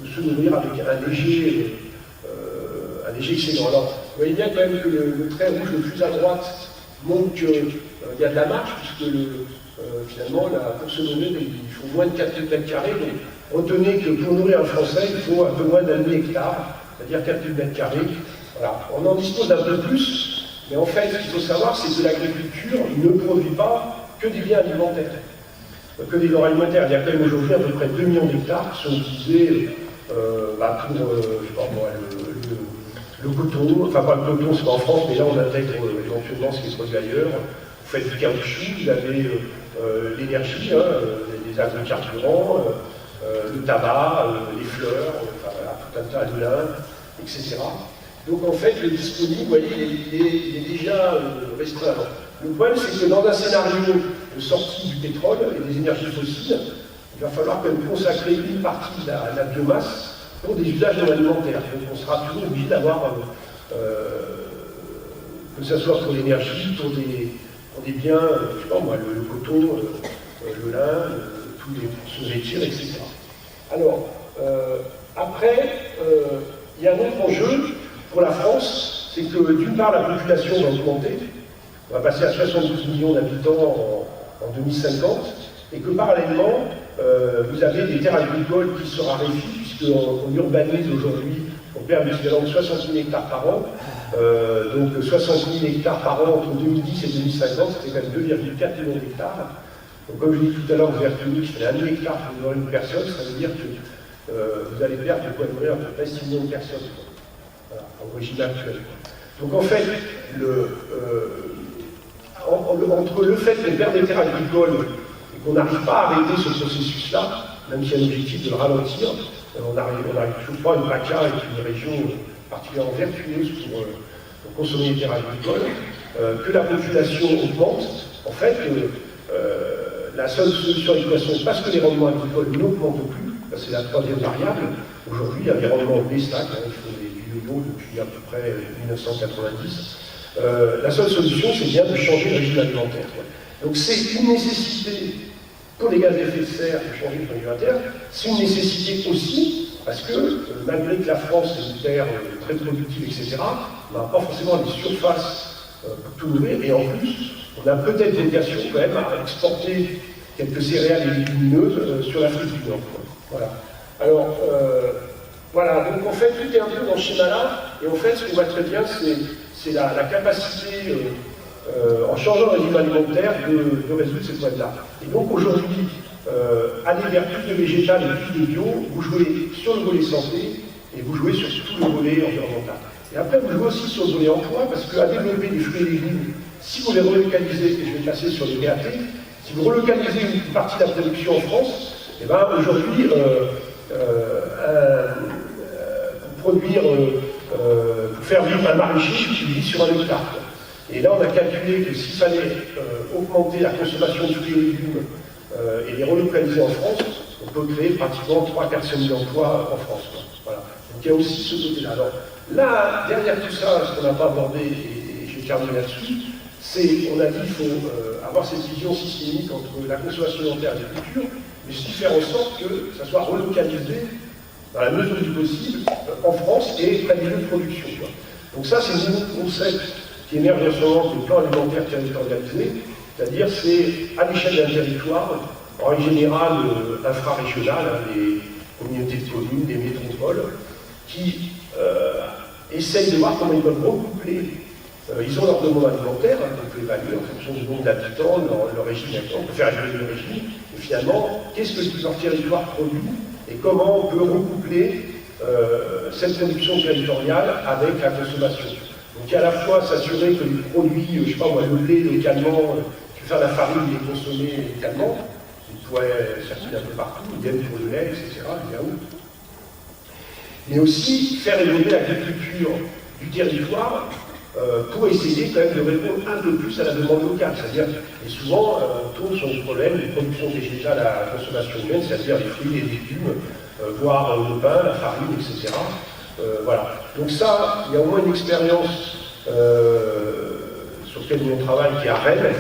de se nourrir avec un léger excédent. Alors, vous voyez bien quand même que le trait rouge le plus à droite montre qu'il y a de la marge, puisque finalement, pour se nourrir, il faut moins de 4 mètres carrés. Donc, retenez que pour nourrir un Français, il faut un peu moins d'un demi-hectare, c'est-à-dire 4 mètres carrés. Voilà. On en dispose d'un peu plus, mais en fait, ce qu'il faut savoir, c'est que l'agriculture ne produit pas que des biens alimentaires. Que des denrées alimentaires. Il y a quand même aujourd'hui à peu près 2 millions d'hectares qui sont utilisés pour, je sais pas moi, le coton, enfin pas le coton, c'est pas en France, mais là on intègre éventuellement ce qui est produit ailleurs. Vous faites du caoutchouc, vous avez l'énergie, les agrocarburants, le tabac, les fleurs, enfin, voilà, tout un tas de lin, etc. Donc en fait, le disponible, vous voyez, il est déjà restreint. Le problème, c'est que dans un scénario de sortie du pétrole et des énergies fossiles, il va falloir quand même consacrer une partie de la biomasse pour des usages non alimentaires. Donc on sera toujours obligé d'avoir, que ce soit pour l'énergie, pour des biens, je sais pas moi, le coton, le lin, tous les nourritures, etc. Alors, après, il y a un autre enjeu pour la France, c'est que d'une part la population va augmenter, on va passer à 72 millions d'habitants en 2050, et que parallèlement, vous avez des terres agricoles qui se raréfient, puisqu'on urbanise aujourd'hui, on perd l'équivalent de 60 000 hectares par an, donc 60 000 hectares par an entre 2010 et 2050, c'était quand même 2,4 millions d'hectares. Donc comme je l'ai dit tout à l'heure, vous avez retenu qu'il fallait 1 000 hectares pour nourrir une personne, ça veut dire que vous allez perdre de quoi nourrir à peu près 6 millions de personnes, voilà, au régime actuel. Donc en fait, entre le fait qu'on perd des terres agricoles et qu'on n'arrive pas à arrêter ce processus-là, même s'il y a l'objectif de le ralentir, on arrive toujours pas, une PACA est une région particulièrement vertueuse pour consommer des terres agricoles, que la population augmente. En fait, la seule solution à l'équation, parce que les rendements agricoles n'augmentent plus, c'est la troisième variable. Aujourd'hui, il y a des rendements stagnent, il faut des yo-yo depuis à peu près 1990. La seule solution, c'est bien de changer le régime alimentaire. Donc c'est une nécessité pour les gaz à effet de serre et changer le point de vue interne, c'est une nécessité aussi, parce que malgré que la France est une terre très productive, etc., on n'a pas forcément les surfaces pour tout nourrir, et en plus, on a peut-être vocation quand même à exporter quelques céréales et légumineuses sur l'Afrique du Nord. Voilà. Alors, voilà, donc en fait, tout est un peu dans ce schéma-là, et en fait, ce qu'on voit très bien, c'est la capacité, en changeant le régime alimentaire, de résoudre ces problèmes-là. Et donc aujourd'hui, aller vers plus de végétal et plus de bio, vous jouez sur le volet santé, et vous jouez sur tout le volet environnemental. Et après, vous jouez aussi sur le volet emploi, parce qu'à développer des fruits et légumes, si vous les relocalisez, et je vais passer sur les BAT, si vous relocalisez une partie de la production en France, et bien aujourd'hui, pour produire, pour faire vivre un maraîcher, il vit sur un hectare. Et là, on a calculé que s'il fallait augmenter la consommation de fruits et légumes et les relocaliser en France, on peut créer pratiquement 300 000 emplois en France. Voilà. Donc il y a aussi ce côté-là. Alors là, derrière tout ça, ce qu'on n'a pas abordé, et je vais terminer là-dessus, c'est, on a dit qu'il faut avoir cette vision systémique entre la consommation alimentaire et l'agriculture, mais aussi faire en sorte que ça soit relocalisé dans la mesure du possible en France et près des lieux de production. Donc ça, c'est un concept qui émerge en ce moment du plan alimentaire territorialisé, c'est-à-dire c'est à l'échelle d'un territoire, en règle générale infrarégional, les communautés de communes, des métropoles, qui essayent de voir comment ils peuvent recoupler. Ils ont leur demande alimentaire, on peut évaluer en fonction du nombre d'habitants, leur régime, on peut faire évaluer le régime, et finalement, qu'est-ce que leur territoire produit, et comment on peut recoupler cette production territoriale avec la consommation. Donc à la fois s'assurer que les produits, je ne sais pas moi, le blé localement, tu fais faire la farine, il est consommé localement, il pourrait circuler un peu partout, il y a pour le lait, etc., le yaourt. Mais aussi faire évoluer l'agriculture du territoire pour essayer quand même de répondre un peu plus à la demande locale. C'est-à-dire, et souvent, on tourne sur le problème de production végétale à la consommation humaine, c'est-à-dire les fruits, les légumes, voire le pain, la farine, etc. Voilà. Donc ça, il y a au moins une expérience sur laquelle on travaille qui est à Rennes.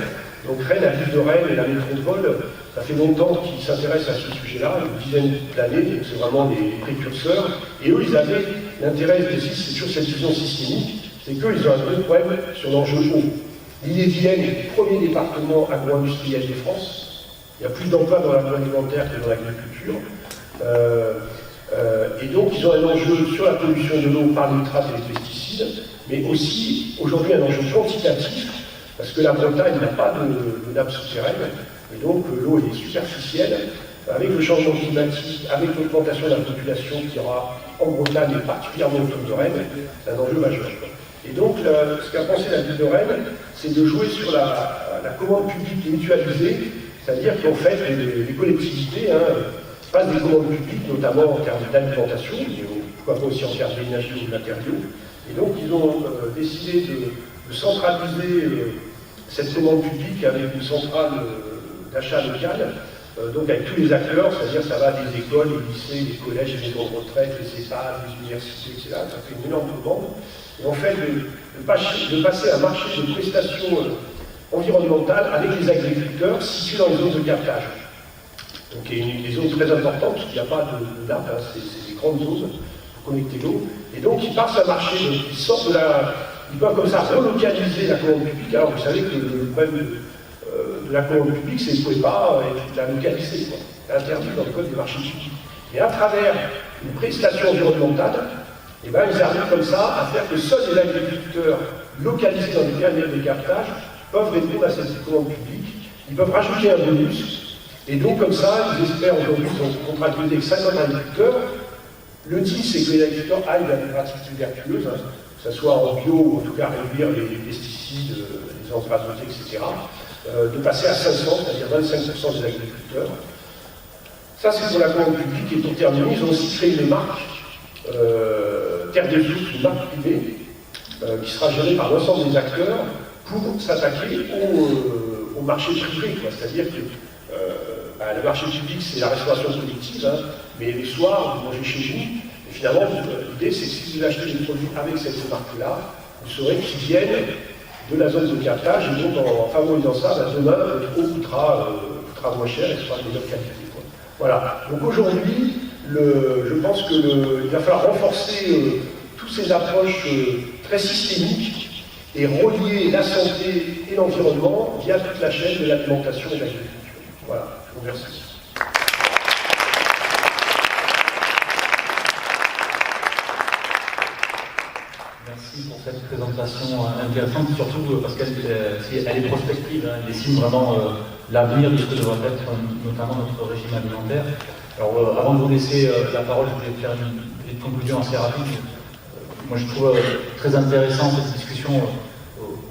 Donc Rennes, la ville de Rennes et la métropole, ça fait longtemps qu'ils s'intéressent à ce sujet-là, une dizaine d'années, donc c'est vraiment des précurseurs. Et eux, ils avaient l'intérêt, c'est toujours cette vision systémique, c'est qu'eux, ils ont un gros problème sur l'enjeu eau. L'Ille-et-Vilaine est le premier département agro-industriel de France. Il y a plus d'emplois dans l'agroalimentaire que dans l'agriculture. Et donc, ils ont un enjeu sur la pollution de l'eau par les nitrates et les pesticides, mais aussi, aujourd'hui, un enjeu quantitatif, parce que la Bretagne n'a pas de nappe souterraine, et donc l'eau est superficielle. Avec le changement climatique, avec l'augmentation de la population qui aura en Bretagne et particulièrement autour de Rennes, c'est un enjeu majeur. Et donc, ce qu'a pensé la ville de Rennes, c'est de jouer sur la commande publique mutualisée, c'est-à-dire qu'en fait, les collectivités passent des commandes publiques, notamment en termes d'alimentation, mais pourquoi pas aussi en termes d'énergie ou de matériaux. Et donc, ils ont décidé de centraliser cette commande publique avec une centrale d'achat local, donc avec tous les acteurs, c'est-à-dire ça va des écoles, les lycées, les collèges, les maisons de retraite, les EHPAD, les universités, etc. Ça fait une énorme commande. Et en fait, de passer à un marché de prestations environnementales avec les agriculteurs situés dans les zones de captage. Donc il y a des zones très importantes, parce qu'il n'y a pas de nappe, c'est des grandes zones pour connecter l'eau. Et donc ils passent à marché, donc ils sortent de la... Ils peuvent comme ça relocaliser la commande publique. Alors vous savez que le problème de la commande publique, c'est que vous ne pouvez pas la localiser. C'est interdit dans le code des marchés publics. Et à travers une prestation environnementale, ils arrivent comme ça à faire que seuls les agriculteurs localisés dans les périmètres de captage peuvent répondre à cette commande publique. Ils peuvent rajouter un bonus. Et donc comme ça, ils espèrent aujourd'hui, ils ont contractualisé avec 50 agriculteurs. Le deal, c'est que les agriculteurs aillent vers des pratiques plus vertueuses, que ce soit en bio ou en tout cas réduire les pesticides, les engrais azotés, etc. De passer à 500, c'est-à-dire 25% des agriculteurs. Ça, c'est pour la commande publique. Et pour terminer, ils ont aussi créé une marque, Terre des Fruits, une marque privée, qui sera gérée par l'ensemble des acteurs pour s'attaquer au marché privé. C'est-à-dire que le marché public, c'est la restauration collective, mais les soirs, vous mangez chez vous. Et finalement, l'idée, c'est que si vous achetez des produits avec cette marque-là, vous saurez qu'ils viennent de la zone de captage, et donc en favorisant ça, demain, votre eau coûtera coûtera moins cher et sera de meilleure qualité. Quoi. Voilà. Donc aujourd'hui, je pense qu'il va falloir renforcer toutes ces approches très systémiques et relier la santé et l'environnement via toute la chaîne de l'alimentation et de l'agriculture. Voilà, je vous remercie. Merci pour cette présentation intéressante, surtout parce qu'elle est prospective, hein, elle dessine vraiment l'avenir de ce que devrait être notamment notre régime alimentaire. Alors avant de vous laisser la parole, je voulais faire une petite conclusion assez rapide. Moi je trouve très intéressant cette discussion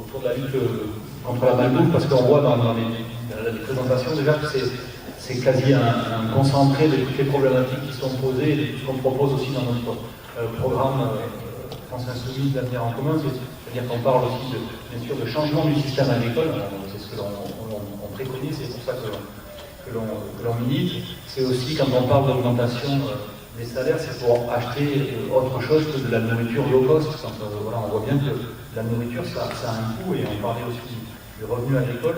autour de la lutte contre la malbouffe, parce qu'on voit dans les présentations déjà que c'est quasi un concentré de toutes les problématiques qui sont posées et de tout ce qu'on propose aussi dans notre programme France Insoumise d'Avenir en commun. C'est-à-dire qu'on parle aussi bien sûr de changement du système agricole, c'est ce que l'on préconise, c'est pour ça que l'on milite. C'est aussi quand on parle d'augmentation des salaires, c'est pour acheter autre chose que de la nourriture low cost. Voilà, on voit bien que la nourriture ça a un coût, et on parlait aussi du revenu agricole,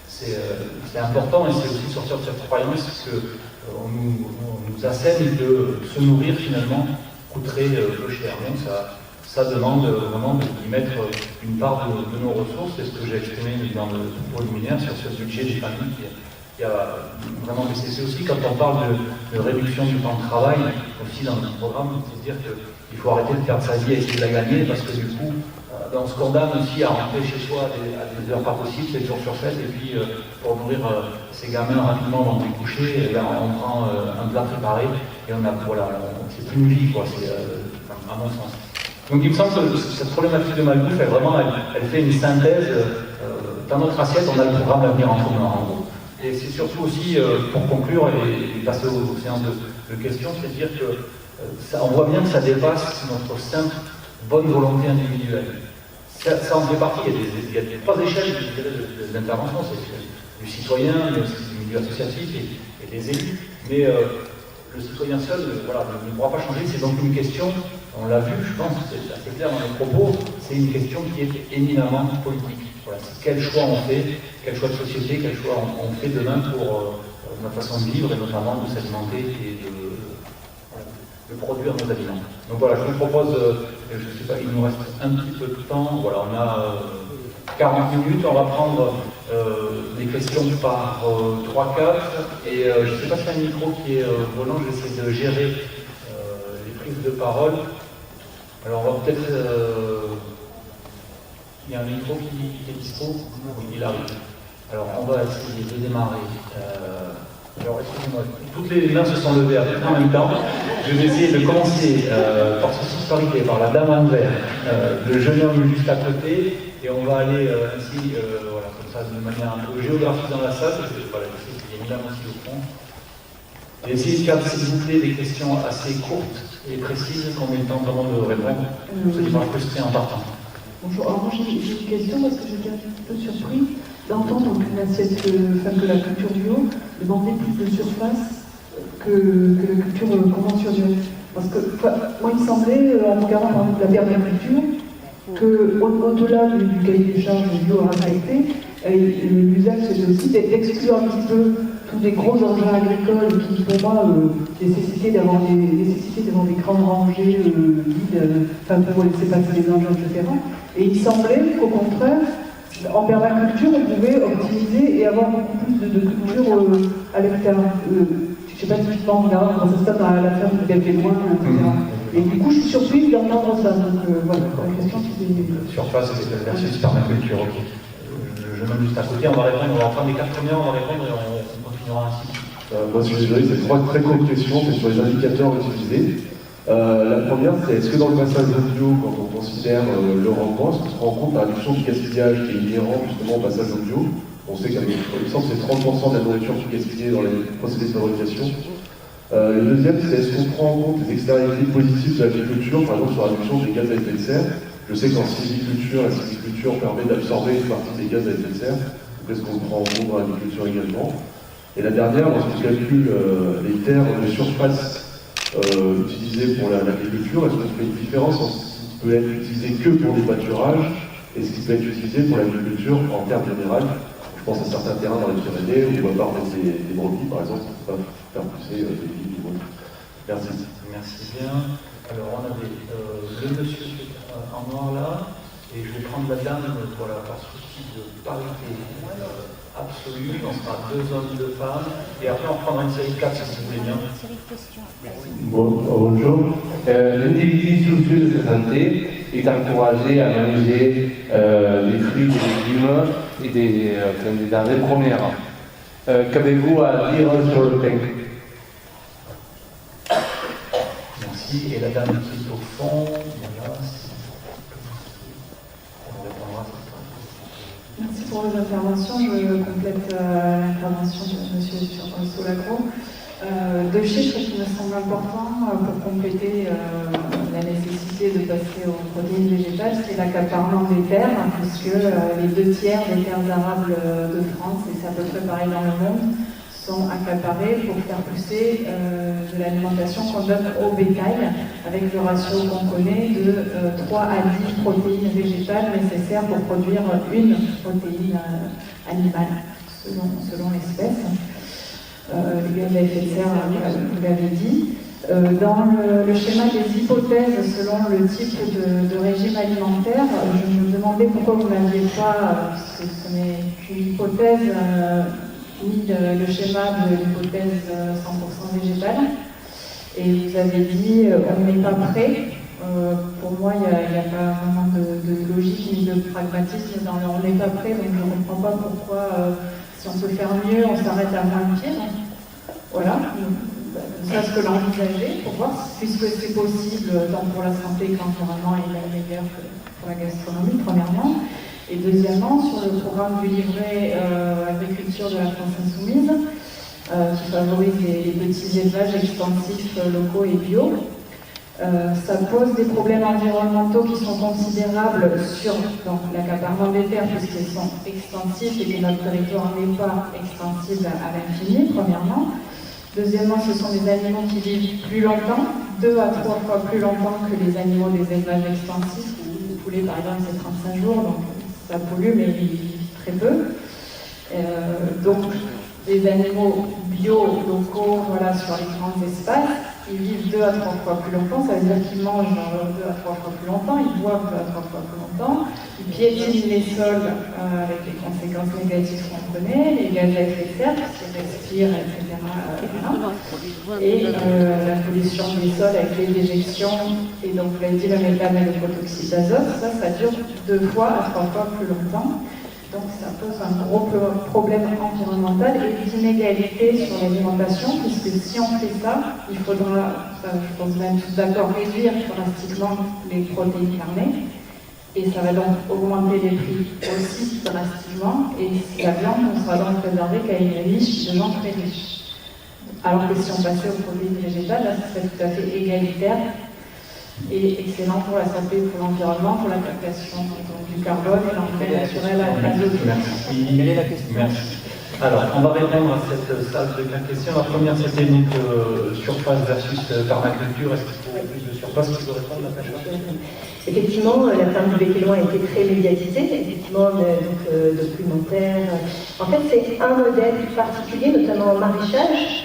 c'est important, et c'est aussi sortir de cette croyance qu'on nous assène que se nourrir finalement coûterait peu cher. Donc ça demande vraiment d'y mettre une part de nos ressources. C'est ce que j'ai exprimé dans le propos liminaire sur ce budget des familles qui a vraiment baissé. C'est aussi quand on parle de réduction du temps de travail, aussi dans notre programme, c'est dire qu'il faut arrêter de perdre sa vie à essayer de la gagner, parce que du coup, on se condamne aussi à rentrer chez soi à des heures pas possibles, 7 jours sur 7, et puis pour nourrir ces gamins rapidement dans des couchers, on prend un plat préparé, et c'est plus une vie, quoi, c'est à mon sens. Donc il me semble que cette problématique de malbouffe, elle fait une synthèse. Dans notre assiette, on a le programme Avenir en commun, en gros. Et c'est surtout aussi, pour conclure et passer aux séances de questions, c'est de dire que on voit bien que ça dépasse notre simple bonne volonté individuelle. Ça en fait partie. Il y a 3 échelles d'intervention, c'est du citoyen, mais aussi du milieu associatif et des élus. Mais le citoyen seul ne pourra pas changer. C'est donc une question, on l'a vu, je pense, c'est assez clair dans nos propos, c'est une question qui est éminemment politique. Voilà, quel choix on fait, quel choix de société, quel choix on fait demain pour notre façon de vivre, et notamment de s'alimenter et de produire nos aliments. Donc voilà, je vous propose, je ne sais pas, il nous reste un petit peu de temps. Voilà, on a 40 minutes, on va prendre des questions par 3-4, et je ne sais pas si y a un micro qui est volant, j'essaie de gérer les prises de parole. Alors on va peut-être... il y a un micro qui est dispo? Oui, il arrive. Alors on va essayer de démarrer. Alors excusez-moi, toutes les mains se sont levées en même temps. Je vais essayer de commencer par souci parité, par la dame en vert, le jeune homme juste à côté, et on va aller ainsi, comme ça, de manière un peu géographique dans la salle, parce que voilà, je sais qu'il y a une dame aussi au fond. Et essayer de faire, s'il vous plaît, des questions assez courtes et précises, qu'on ait le temps vraiment de répondre. Vous n'êtes pas frustré en partant. Bonjour, alors moi j'ai une question parce que j'étais un petit peu surpris d'entendre qu'une assiette, que la culture bio demandait plus de surface que la culture conventionnelle. Parce que moi il me semblait, en regardant par exemple la permaculture, qu'au-delà du cahier des charges bio à respecter, l'usage c'est aussi d'exclure un petit peu tous les gros engins agricoles qui pour moi nécessitaient d'avoir des grandes rangées vides, pour laisser passer les engins, etc. Et il semblait qu'au contraire, en permaculture, on pouvait optimiser et avoir beaucoup plus de culture à l'hectare. Je ne sais pas typiquement comment ça se passe à la ferme de Belvéloin, etc. Et du coup, je suis surprise d'entendre ça. Donc voilà, la question c'est... Surface, c'est versus permaculture, ok. Je mets juste à côté, on va répondre, on va prendre les 4 premières, on va répondre et on continuera ainsi. Moi, si je suis désolé, c'est 3 très courtes questions, c'est sur les indicateurs utilisés. La première, c'est est-ce que dans le passage au bio, quand on considère le rendement, est-ce qu'on se rend compte de la réduction du gaspillage qui est inhérent justement au passage au bio? On sait qu'avec le sens, c'est 30% de la nourriture qui est gaspillée dans les procédés de fabrication. Le deuxième, c'est est-ce qu'on prend en compte les externalités positives de l'agriculture, par exemple sur la réduction des gaz à effet de serre? Je sais qu'en sylviculture, la sylviculture permet d'absorber une partie des gaz à effet de serre. Donc est-ce qu'on prend en compte dans l'agriculture également? Et la dernière, lorsqu'on calcule les terres de surface utilisées pour l'agriculture, est-ce qu'on fait une différence entre ce qui peut être utilisé que pour des pâturages et ce qui peut être utilisé pour l'agriculture en termes généraux? Je pense à certains terrains dans les Pyrénées où on va pas remettre des brebis, par exemple, on ne peut pas faire pousser des vignes ou autre. Merci. Merci bien. Alors, on avait le monsieur qui est en noir là, et je vais prendre la dame voilà, par souci de parité absolue. On sera 2 hommes, 2 femmes, et après on prendra une série de 4 si vous voulez bien. Bonjour. L'individu soucieux de sa santé est encouragé à manger des fruits, des légumes et des denrées premières. Qu'avez-vous à dire sur le pain? Merci. Et la dame qui est au fond, voilà. On répondra à cette question. Merci pour vos interventions. Je complète l'intervention de M. Solagro. 2 chiffres qui me semblent importants pour compléter la nécessité de passer aux protéines végétales, c'est l'accaparement des terres, puisque les 2 tiers des terres arables de France, et c'est à peu près pareil dans le monde, sont accaparés pour faire pousser de l'alimentation qu'on donne au bétail, avec le ratio qu'on connaît de 3 à 10 protéines végétales nécessaires pour produire une protéine animale, selon l'espèce. Les gaz à effet de serre, vous l'avez dit. Dans le schéma des hypothèses selon le type de régime alimentaire, je me demandais pourquoi vous n'aviez pas, parce que ce n'est qu'une hypothèse, mis le schéma de l'hypothèse 100% végétale. Et vous avez dit on n'est pas prêt. Pour moi, il n'y a pas vraiment de logique ni de pragmatisme dans le on n'est pas prêt, donc je ne comprends pas pourquoi. Si on peut faire mieux, on s'arrête à moins de pieds. Voilà, ça ce que l'envisager pour voir, puisque c'est possible tant pour la santé que l'environnement est meilleur que pour la gastronomie, premièrement. Et deuxièmement, sur le programme du livret agriculture de la France Insoumise, qui favorise les petits élevages extensifs locaux et bio, ça pose des problèmes environnementaux qui sont considérables sur l'accaparement des terres puisqu'ils sont extensifs et que notre territoire n'est pas extensible à l'infini, premièrement. Deuxièmement, ce sont des animaux qui vivent plus longtemps, 2 à 3 fois plus longtemps que les animaux des élevages extensifs. Le poulet, par exemple, c'est 35 jours, donc ça pollue, mais ils vivent très peu. Donc, les animaux bio, locaux, voilà, sur les grands espaces, ils vivent 2 à 3 fois plus longtemps, ça veut dire qu'ils mangent 2 à 3 fois plus longtemps, ils boivent 2 à 3 fois plus longtemps, ils piétinent les sols avec les conséquences négatives qu'on connaît, les gaz à effet de serre, parce qu'ils respirent, etc. Et la pollution des sols avec les déjections, et donc vous l'avez dit, le méthane et le protoxyde d'azote, ça dure 2 fois à 3 fois plus longtemps. Donc ça pose un gros problème environnemental et d'inégalité sur l'alimentation, puisque si on fait ça, il faudra, je pense même tous d'accord, réduire drastiquement les protéines carnées, et ça va donc augmenter les prix aussi drastiquement, et la viande ne sera donc réservée qu'à une niche de gens très riches. Alors que si on passait aux protéines végétales, là, ça serait tout à fait égalitaire et excellent pour la santé, pour l'environnement, pour la captation du carbone et l'engrais naturel à l'azote. Merci. Quelle est la question? Merci. Alors, on va répondre à cette salle de 4 questions. La première, c'était donc surface versus permaculture. Est-ce qu'il faut plus de surface? Qui peut répondre à la question? Effectivement, la ferme du Béquéloin a été très médiatisée, effectivement, documentaire. En fait, c'est un modèle particulier, notamment en maraîchage,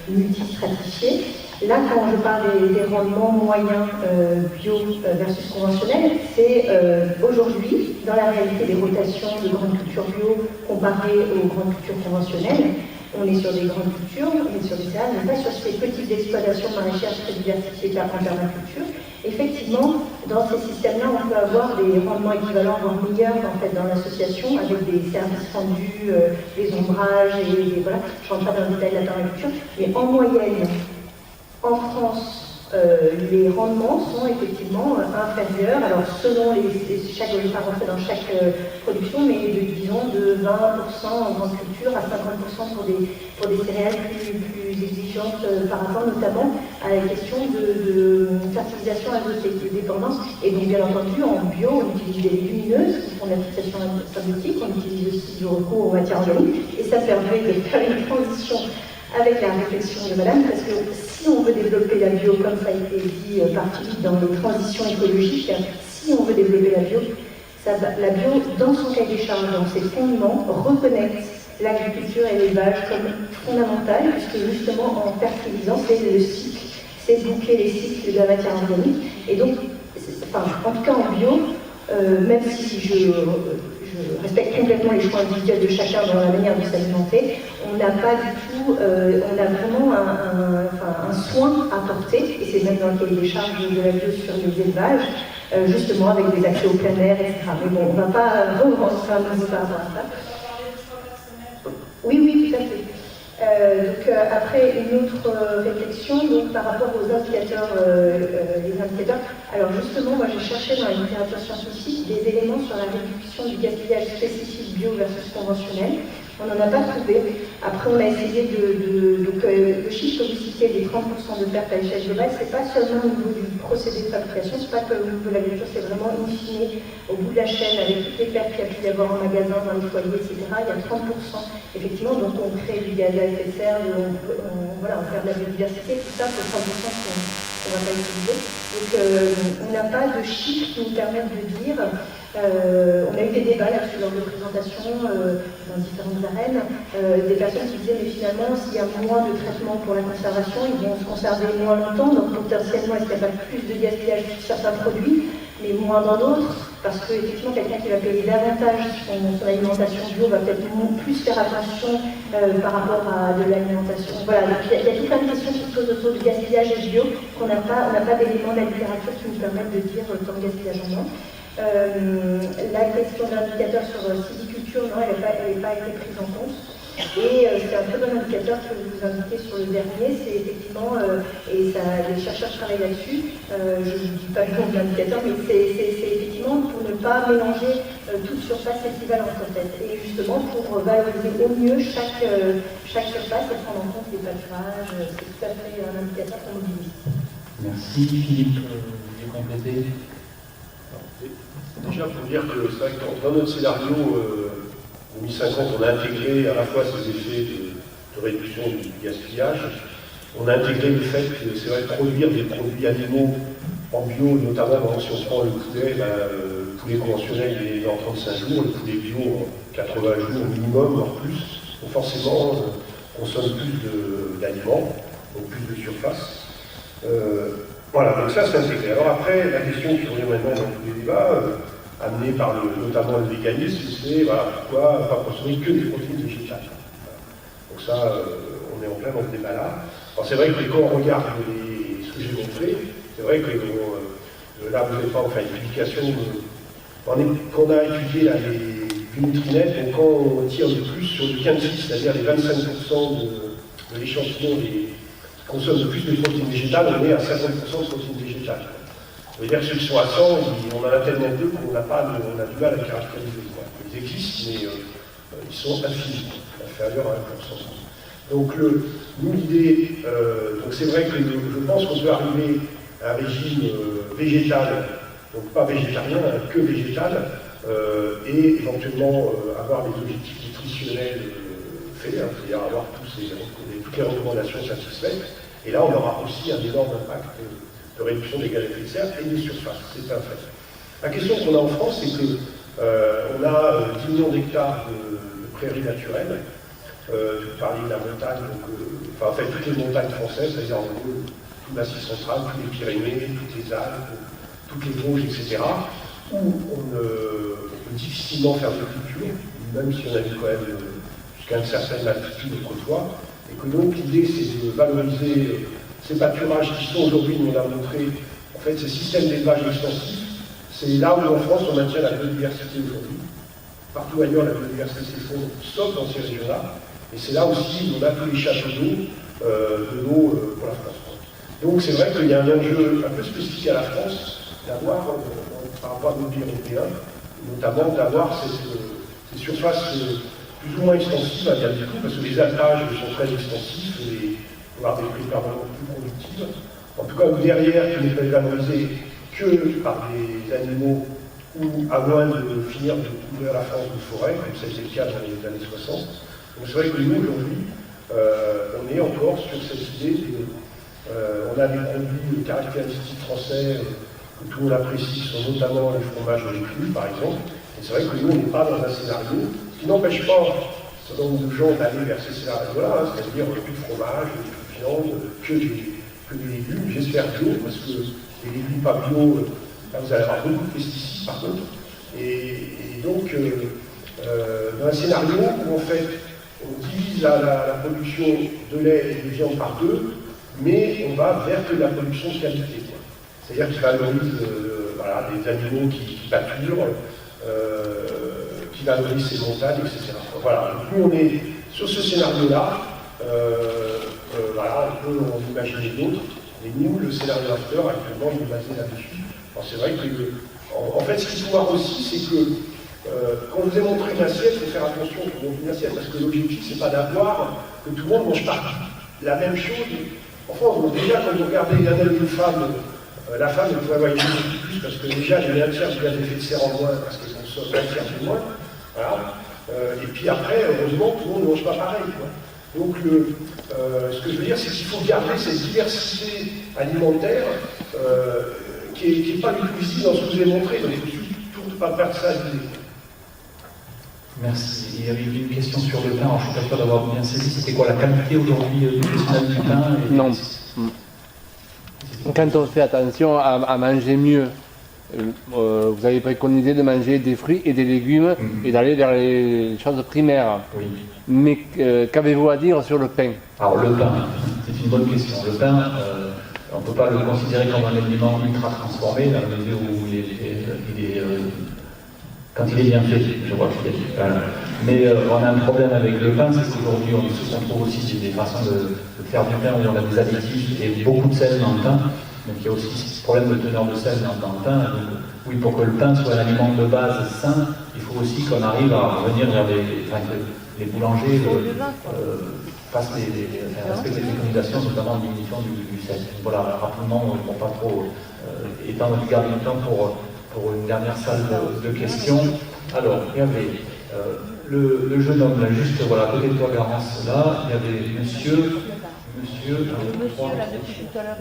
multistratifié. Là, quand je parle des rendements moyens bio versus conventionnels, c'est aujourd'hui, dans la réalité des rotations de grandes cultures bio comparées aux grandes cultures conventionnelles, on est sur des grandes cultures, on est sur des céréales, mais pas sur ces petites exploitations maraîchères très diversifiées en permaculture. Effectivement, dans ces systèmes-là, on peut avoir des rendements équivalents, voire meilleurs en fait, dans l'association, avec des services rendus, des ombrages, et voilà. Je ne rentre pas dans le détail de la permaculture, mais en moyenne, en France, les rendements sont effectivement inférieurs. Alors, selon je ne vais pas rentrer dans chaque production, mais disons de 20% en grande culture à 50% pour des céréales plus exigeantes par rapport notamment à la question de fertilisation azotée, de dépendance. Et donc, bien entendu, en bio, on utilise des légumineuses qui font de la fixation azotique, on utilise aussi du recours aux matières organiques, et ça permet de faire une transition avec la réflexion de madame, parce que si on veut développer la bio, comme ça a été dit par Philippe dans les transitions écologiques, si on veut développer la bio, la bio, dans son cahier des charges, dans ses fondements, reconnaît l'agriculture et l'élevage comme fondamental, puisque justement en fertilisant, c'est le cycle, c'est boucler les cycles de la matière organique. Et donc, en tout cas en bio, même si je respecte complètement les choix individuels de chacun dans la manière de s'alimenter, on n'a pas du tout, on a vraiment un soin à porter, et c'est même dans le cahier des charges de la bio sur les élevages, justement avec des accès au plein air, etc. Mais bon, on ne va pas rentrer par rapport à ça. Oui, tout à fait. Après, une autre réflexion donc, par rapport aux indicateurs, les indicateurs. Alors justement, moi j'ai cherché dans la littérature scientifique des éléments sur la réduction du gaspillage spécifique bio versus conventionnel. On n'en a pas trouvé. Après, on a essayé donc, le chiffre que vous citiez des 30% de perte à l'échelle globale, c'est pas seulement au niveau du procédé de fabrication, c'est pas que au niveau de l'agriculture, c'est vraiment in fine, au bout de la chaîne, avec toutes les pertes qu'il y a pu y avoir en magasin, dans les foyers, etc. Il y a 30%, effectivement, dont on crée du gaz à effet de serre, on perd de la biodiversité, tout ça, c'est 30% qu'on ne va pas utiliser. Donc, on n'a pas de chiffres qui nous permettent de dire. On a eu des débats là-dessus lors de présentations dans différentes arènes, des personnes qui disaient mais finalement s'il y a moins de traitement pour la conservation, ils vont se conserver moins longtemps, donc potentiellement est-ce qu'il n'y a pas plus de gaspillage sur certains produits, mais moins dans d'autres, parce que effectivement quelqu'un qui va payer davantage son alimentation bio va peut-être plus faire attention par rapport à de l'alimentation. Voilà, donc il y a tout plein de questions qui se posent autour du gaspillage et du bio, qu'on n'a pas d'éléments de la littérature qui nous permettent de dire tant de gaspillage en moins. La question de l'indicateur sur sylviculture, non, elle n'a pas été prise en compte. Et c'est un très bon indicateur que vous indiquez sur le dernier, c'est effectivement, et les chercheurs travaillent là-dessus, je ne dis pas le nom de l'indicateur, mais c'est effectivement pour ne pas mélanger toute surface équivalente en fait, et justement pour valoriser au mieux chaque surface et prendre en compte les pâturages, c'est tout à fait un indicateur qu'on utilise. Merci. Philippe, vous voulez compléter? Déjà pour dire que c'est vrai que dans notre scénario, en 2050, on a intégré à la fois ces effets de réduction du gaspillage, on a intégré le fait que c'est vrai produire des produits animaux en bio, notamment si on prend le poulet, le poulet conventionnel il est dans 35 jours, le poulet bio en 80 jours minimum, voire plus, donc forcément on consomme plus d'aliments, donc plus de surface. Voilà, donc ça c'est intégré. Alors après, la question qui revient maintenant dans tous les débats, amenée par notamment le véganisme, c'est pourquoi pas consommer que des protéines végétales. Donc ça, on est en plein dans ce débat-là. Alors c'est vrai que quand on regarde ce que j'ai montré, c'est vrai que là vous n'êtes pas en fait une publication, qu'on a étudié là, les bionutrinettes, donc quand on tire de plus sur du 15, c'est-à-dire les 25% de l'échantillon consomme de plus de protéines végétales, on est à 50% de protéines végétales. Ça veut dire que ceux qui sont à 100, on en a tellement peu qu'on a du mal à les caractériser. Ils existent, mais ils sont infinis, inférieurs à 1%. Donc nous l'idée, donc c'est vrai que je pense qu'on peut arriver à un régime végétal, donc pas végétarien, que végétal, et éventuellement avoir des objectifs nutritionnels faits, c'est-à-dire avoir toutes les recommandations satisfaites. Et là, on aura aussi un énorme impact de réduction des gaz à effet de serre et des surfaces, c'est un fait. La question qu'on a en France, c'est qu'on a 10 millions d'hectares de prairies naturelles. Vous parliez de la montagne, donc, en fait toutes les montagnes françaises, c'est-à-dire en gros tout le massif central, tous les Pyrénées, toutes les Alpes, toutes les Vosges, etc., où on peut difficilement faire de culture, même si on a vu quand même jusqu'à une certaine altitude autrefois. Et que donc l'idée c'est de valoriser ces pâturages qui sont aujourd'hui, nous on a montré, en fait ces systèmes d'élevage extensifs, c'est là où en France on maintient la biodiversité aujourd'hui. Partout ailleurs la biodiversité s'effondre, sauf dans ces régions-là. Et c'est là aussi où on a tous les châteaux d'eau pour la France. Donc c'est vrai qu'il y a un enjeu un peu spécifique à la France d'avoir, par rapport à nos pays européens, notamment d'avoir ces surfaces plus ou moins extensives à bien du tout, parce que les alpages sont très extensifs, pour avoir des prix permanents plus productives. En tout cas, derrière, qui ne peut être valorisé que par des animaux ou à moins de finir de couvrir la France de forêt, comme ça a été le cas dans les années 60. Donc c'est vrai que nous, aujourd'hui, on est encore sur cette idée on a des produits caractéristiques français que tout le monde apprécie sont notamment les fromages et les crues, par exemple. Et c'est vrai que nous, on n'est pas dans un scénario qui n'empêche pas un certain nombre de gens d'aller vers ces scénarios-là, c'est-à-dire plus de fromage, plus de viande, que des légumes, j'espère bio, parce que les légumes pas bio, là vous allez avoir beaucoup de pesticides par contre. Et donc, dans un scénario où en fait, on divise la production de lait et de viande par deux, mais on va vers que la production de qualité. C'est-à-dire qu'il valorise voilà, des animaux qui pâturent, qui valorisent ces montagnes, etc. Voilà, donc nous on est sur ce scénario-là, voilà, on peut en imaginer d'autres, mais nous, le scénario acteur, actuellement, on est basé là-dessus. Alors c'est vrai que, en fait, ce qu'il faut voir aussi, c'est que quand je vous ai montré une assiette, il faut faire attention quand on montre une assiette, parce que l'objectif, c'est pas d'avoir que tout le monde mange pas la même chose. Enfin, déjà, quand vous regardez un homme et une femme, la femme, elle peut avoir une chose plus, parce que déjà, elle a un tiers de gaz à effet de serre en moins, parce qu'elle consomme un tiers de moins. Voilà. Et puis après, heureusement, tout le monde ne mange pas pareil, quoi. Donc, ce que je veux dire, c'est qu'il faut garder cette diversité alimentaire qui n'est pas du tout ici dans ce que je vous ai montré, donc il ne faut surtout pas perdre ça à l'idée. Merci. Il y avait une question sur le pain, alors je ne suis pas sûr d'avoir bien saisi, c'était quoi la qualité aujourd'hui nutritionnelle du pain Non. Quand on fait attention à manger mieux, vous avez préconisé de manger des fruits et des légumes et d'aller vers les choses primaires. Oui. Mais qu'avez-vous à dire sur le pain? Alors le pain, c'est une bonne question. Le pain, on ne peut pas le considérer comme un aliment ultra transformé, dans la mesure où quand il est bien fait, je crois qu'il est pain. Mais on a un problème avec le pain, c'est qu'aujourd'hui on trouve aussi des façons de faire du pain où on a des additifs et beaucoup de sel dans le pain. Donc il y a aussi ce problème de teneur de sel dans le pain. Donc, oui, pour que le pain soit un aliment de base sain, il faut aussi qu'on arrive à revenir vers les boulangers fassent respecter les recommandations, notamment de diminution du sel. Voilà, rapidement, pour pas trop étendre, garder le temps pour une dernière salle de questions. Alors, il y avait le jeune homme, là, juste voilà, à côté de toi, Garance, là, il y avait monsieur là, depuis tout à l'heure,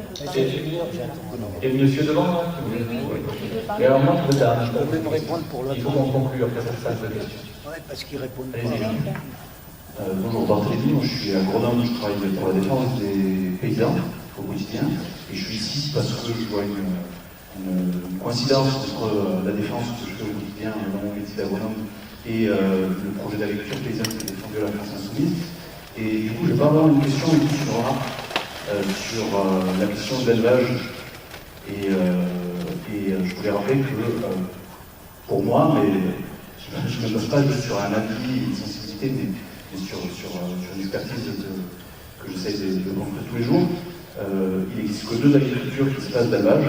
et le monsieur devant, là et alors, moi, je peux me répondre pour l'autre. Il faut qu'on conclue après cette salle de questions. Oui, parce qu'il répond. Bonjour, Barthélémy, moi je suis agronome, je travaille pour la défense des paysans au quotidien, et je suis ici parce que je vois une coïncidence entre la défense que je fais au quotidien dans mon métier d'agronome et le projet d'agriculture paysanne qui est défendu à la France Insoumise. Et du coup, je vais pas avoir une question sur la question de l'élevage. Et je voulais rappeler que pour moi, mais je ne me base pas juste sur un avis, une sensibilité, mais sur une expertise que j'essaie de construire tous les jours. Il n'existe que deux agricultures qui se passent d'élevage.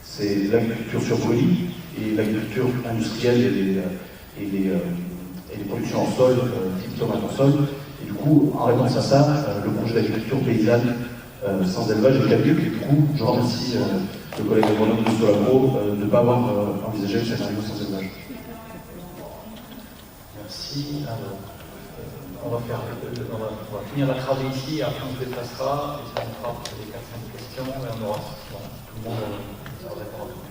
C'est l'agriculture sur brûlis et l'agriculture industrielle et les productions en sol, type tomate en sol. Et du coup, en réponse à ça, le projet d'agriculture paysanne sans élevage est caduc. Et du coup, je remercie le collègue agronome de Solagro de ne pas avoir envisagé le scénario sans élevage. Merci. Alors, on va finir la travail ici, et après on se déplacera, et ça nous fera pour les 4-5 questions, et on aura tout le monde répondre.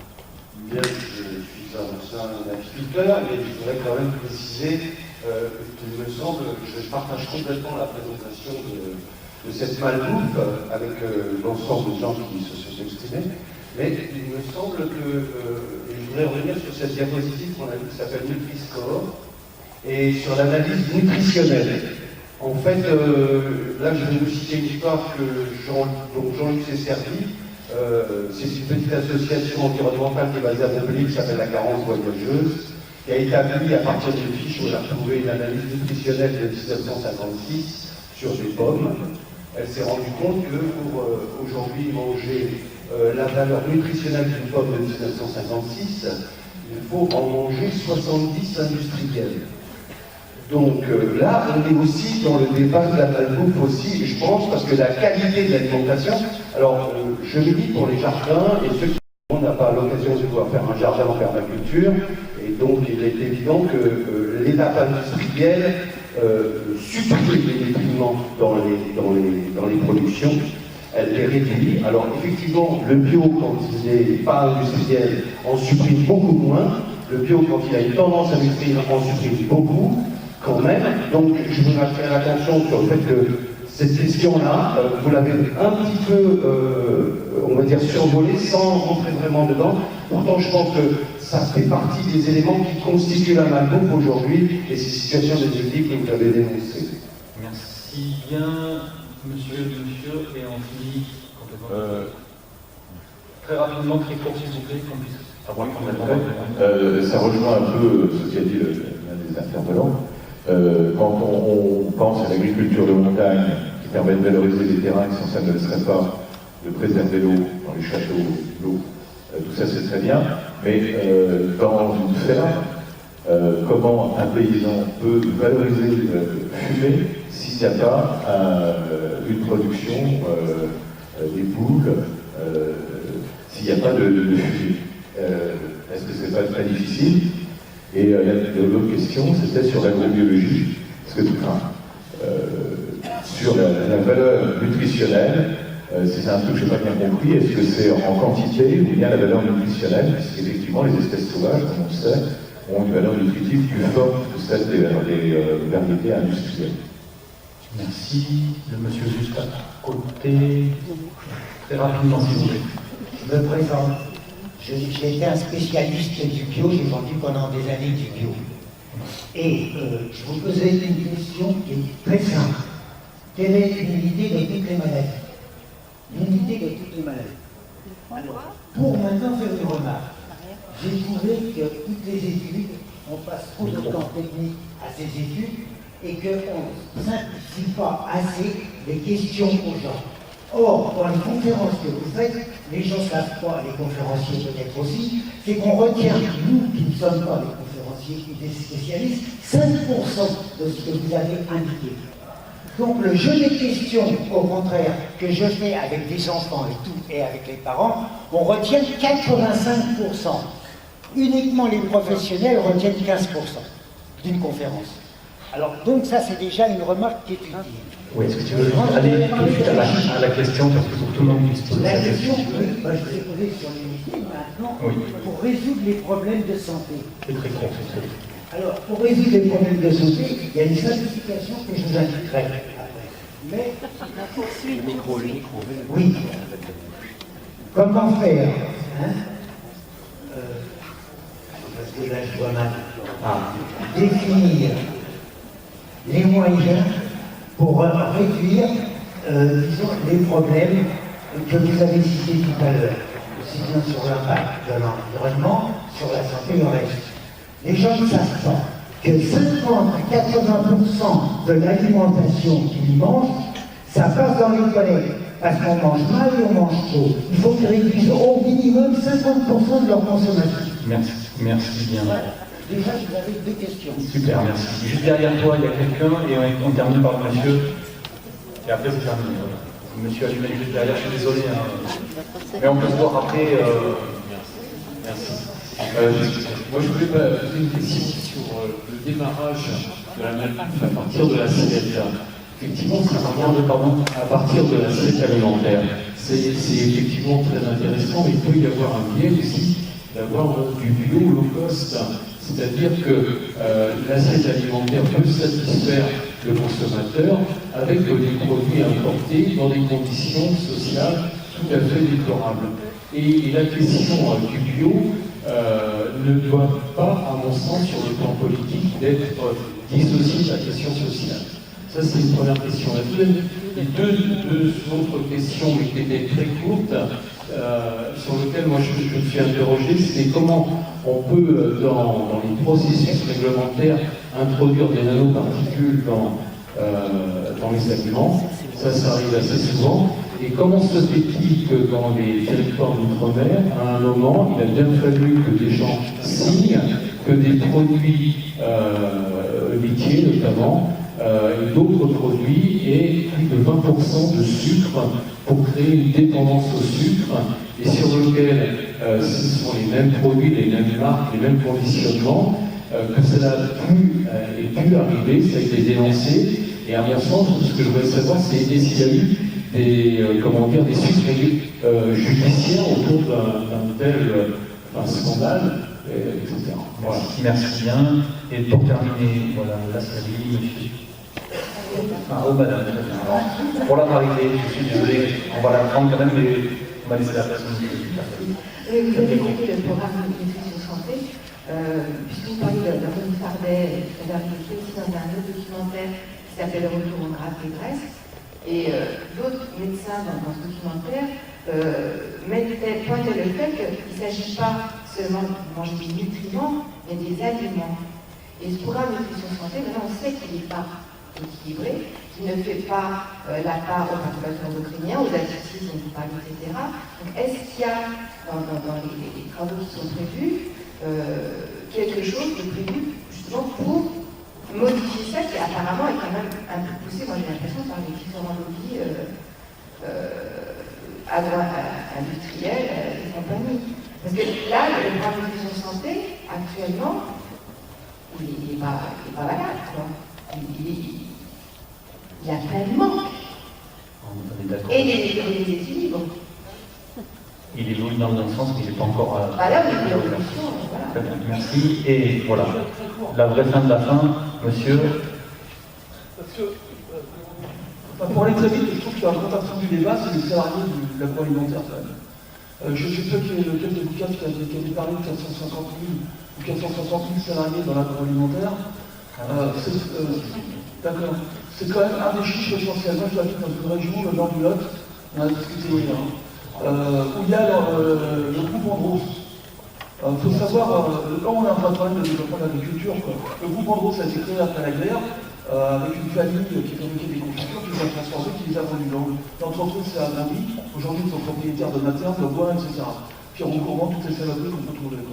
Bien, je suis un apiculteur, mais je voudrais quand même préciser qu'il me semble que je partage complètement la présentation de cette malbouffe avec l'ensemble des gens qui se sont exprimés, mais il me semble que, et je voudrais revenir sur cette diapositive qu'on a vue qui s'appelle Nutri-Score, et sur l'analyse nutritionnelle. En fait, là je vais vous citer une histoire que Jean-Luc s'est servi. C'est une petite association environnementale qui est basée à Montpellier qui s'appelle la Carence Voyageuse, qui a établi à partir de fiches où elle a retrouvé une analyse nutritionnelle de 1956 sur des pommes. Elle s'est rendue compte que pour aujourd'hui manger la valeur nutritionnelle d'une pomme de 1956, il faut en manger 70 industriels. Donc là, on est aussi dans le débat de la malbouffe aussi, je pense, parce que la qualité de l'alimentation, alors je le dis pour les jardins, et ceux qui n'ont pas l'occasion de pouvoir faire un jardin en permaculture, et donc il est évident que l'étape industrielle supprime les nutriments dans les productions, elle les réduit. Alors effectivement, le bio, quand il n'est pas industriel, en supprime beaucoup moins. Le bio, quand il a une tendance industrielle, en supprime beaucoup, quand même. Donc je voudrais attirer l'attention sur le fait que cette question-là, vous l'avez un petit peu, on va dire, survolée sans rentrer vraiment dedans. Pourtant, je pense que ça fait partie des éléments qui constituent la malbouffe aujourd'hui et ces situations d'équilibre que vous avez dénoncées. Merci bien, monsieur, et on finit complètement. Très rapidement, très court, s'il vous plaît, qu'on puisse avoir complètement. Ça rejoint un peu ce qu'a dit l'un des intervenants. Quand on pense à l'agriculture de montagne qui permet de valoriser les terrains essentiels ne serait pas de préserver l'eau dans les châteaux, l'eau, tout ça c'est très bien, mais dans une ferme, comment un paysan peut valoriser le fumier s'il n'y a pas une production des poules, s'il n'y a pas de fumier. Est-ce que c'est pas très difficile? Et l'autre question, c'était sur l'agrobiologie, parce que sur la valeur nutritionnelle, c'est un truc que je n'ai pas bien compris, est-ce que c'est en quantité ou bien la valeur nutritionnelle, puisqu'effectivement les espèces sauvages, comme on le sait, ont une valeur nutritive plus forte que celle des variétés industrielles. Merci. Le monsieur juste à côté. Très rapidement, s'il vous plaît. Je me présente. J'ai été un spécialiste du bio, j'ai vendu pendant des années du bio. Et je vous posais une question qui est très simple. Quelle est l'unité de toutes les maladies? L'unité de toutes les maladies. Alors, pour maintenant faire une remarque, j'ai trouvé que toutes les études, on passe trop de temps technique à ces études et qu'on ne simplifie pas assez les questions aux gens. Or, dans les conférences que vous faites, les gens ne savent pas, les conférenciers peut-être aussi, c'est qu'on retient, nous qui ne sommes pas des conférenciers ou des spécialistes, 5% de ce que vous avez indiqué. Donc le jeu des questions, au contraire, que je fais avec des enfants et tout, et avec les parents, on retient 85%. Uniquement les professionnels retiennent 15% d'une conférence. Alors, donc ça, c'est déjà une remarque qui est utile. Oui, est-ce que tu veux aller tout de suite à la question, parce que pour tout le monde puisse poser la question, oui, je vous ai posé sur l'unité, maintenant, pour résoudre les problèmes de santé. C'est très court, c'est très court. Alors, pour résoudre les problèmes de santé, il y a une simplification que je vous indiquerai après. Mais, oui, comment faire, hein, parce que là je vois mal, définir les moyens pour réduire, disons, les problèmes que vous avez cités tout à l'heure, aussi bien sur l'impact de l'environnement, sur la santé et le reste. Les gens ne savent pas que 50 à 80% de l'alimentation qu'ils mangent, ça passe dans les toilettes. Parce qu'on mange mal et on mange trop. Il faut qu'ils réduisent au minimum 50% de leur consommation. Merci, merci bien. Voilà. Déjà, vous avez deux questions. Super, merci. Juste derrière toi, il y a quelqu'un et on termine par le monsieur. Et après, c'est terminé. Le monsieur allumé juste derrière, je suis désolé. Hein. Mais on peut se voir après. Merci. Moi, je voulais poser une question sur le démarrage de la malbouffe à partir de l'assiette. Effectivement, c'est vraiment à partir de l'assiette alimentaire. C'est effectivement très intéressant, mais il peut y avoir un biais aussi d'avoir du bio low cost. C'est-à-dire que l'assiette alimentaire peut satisfaire le consommateur avec des produits importés dans des conditions sociales tout à fait déplorables. Et la question du bio ne doit pas, à mon sens, sur le plan politique, d'être dissociée de la question sociale. Ça, c'est une première question. Les deux autres questions, mais qui étaient très courtes, sur lesquelles moi je me suis interrogé, c'est comment on peut, dans les processus réglementaires, introduire des nanoparticules dans les aliments. Ça arrive assez souvent. Et comment se fait-il que dans les territoires d'outre-mer, à un moment, il a bien fallu que des gens signent que des produits laitiers, notamment, et d'autres produits aient plus de 20% de sucre pour créer une dépendance au sucre, et sur lequel ce sont les mêmes produits, les mêmes marques, les mêmes conditionnements, que ça n'a plus pu arriver, ça a été dénoncé. Et à mon sens, ce que je voudrais savoir, c'est s'il y a eu des suites judiciaires autour d'un tel scandale, etc. Voilà. Merci bien. Et pour terminer, voilà, là c'est lui, monsieur. Oh madame, alors, pour la parité, je suis désolé, on va la prendre quand même, mais on va laisser la personne. Vous avez écouté le programme de nutrition santé, puisque vous parlez de René Fardet, qui est aussi dans un autre documentaire qui s'appelle Retour en grâce et graisse, et d'autres médecins dans ce documentaire pointaient le fait qu'il ne s'agit pas seulement de manger des nutriments, mais des aliments. Et ce programme de nutrition santé, maintenant on sait qu'il n'est pas équilibré, qui ne fait pas la part aux perturbateurs endocriniens, aux additifs dont vous parlez, etc. Donc est-ce qu'il y a dans les travaux qui sont prévus quelque chose de prévu justement pour modifier ça qui apparemment est quand même un peu poussé, moi j'ai l'impression, par les différents lobbies industriels et compagnie. Parce que là, le programme de nutrition santé, actuellement, il n'est pas valable, quoi. Il y a plein de manques. Et les équilibres. Il évolue dans le bon sens, mais il n'est pas encore. Voilà, oui, l'évolution, voilà. Très bien, merci. Et voilà, la vraie fin de la fin, monsieur. Parce que, pour aller très vite, je trouve qu'il y a un grand action du débat, c'est les salariés de l'agroalimentaire quand même. Je ne sais pas quel est lequel des bouquins qui avait parlé de 450 000 ou 460 000 salariés dans l'agroalimentaire. D'accord. C'est quand même un des chiffres essentiels. Moi, j'habite dans une région, le nord du Lot, on a discuté hier, où il y a le groupe Andros. Il faut savoir, là on a un vrai problème de développement de l'agriculture. Le groupe Andros a été créé après la guerre, avec une famille qui fabriquait des confitures, qui les a transformées, qui les a vendues. L'entreprise s'est agrandie. Aujourd'hui, ils sont propriétaires de materne, de bois, etc. Puis on courant toutes les saloperies qu'on peut trouver.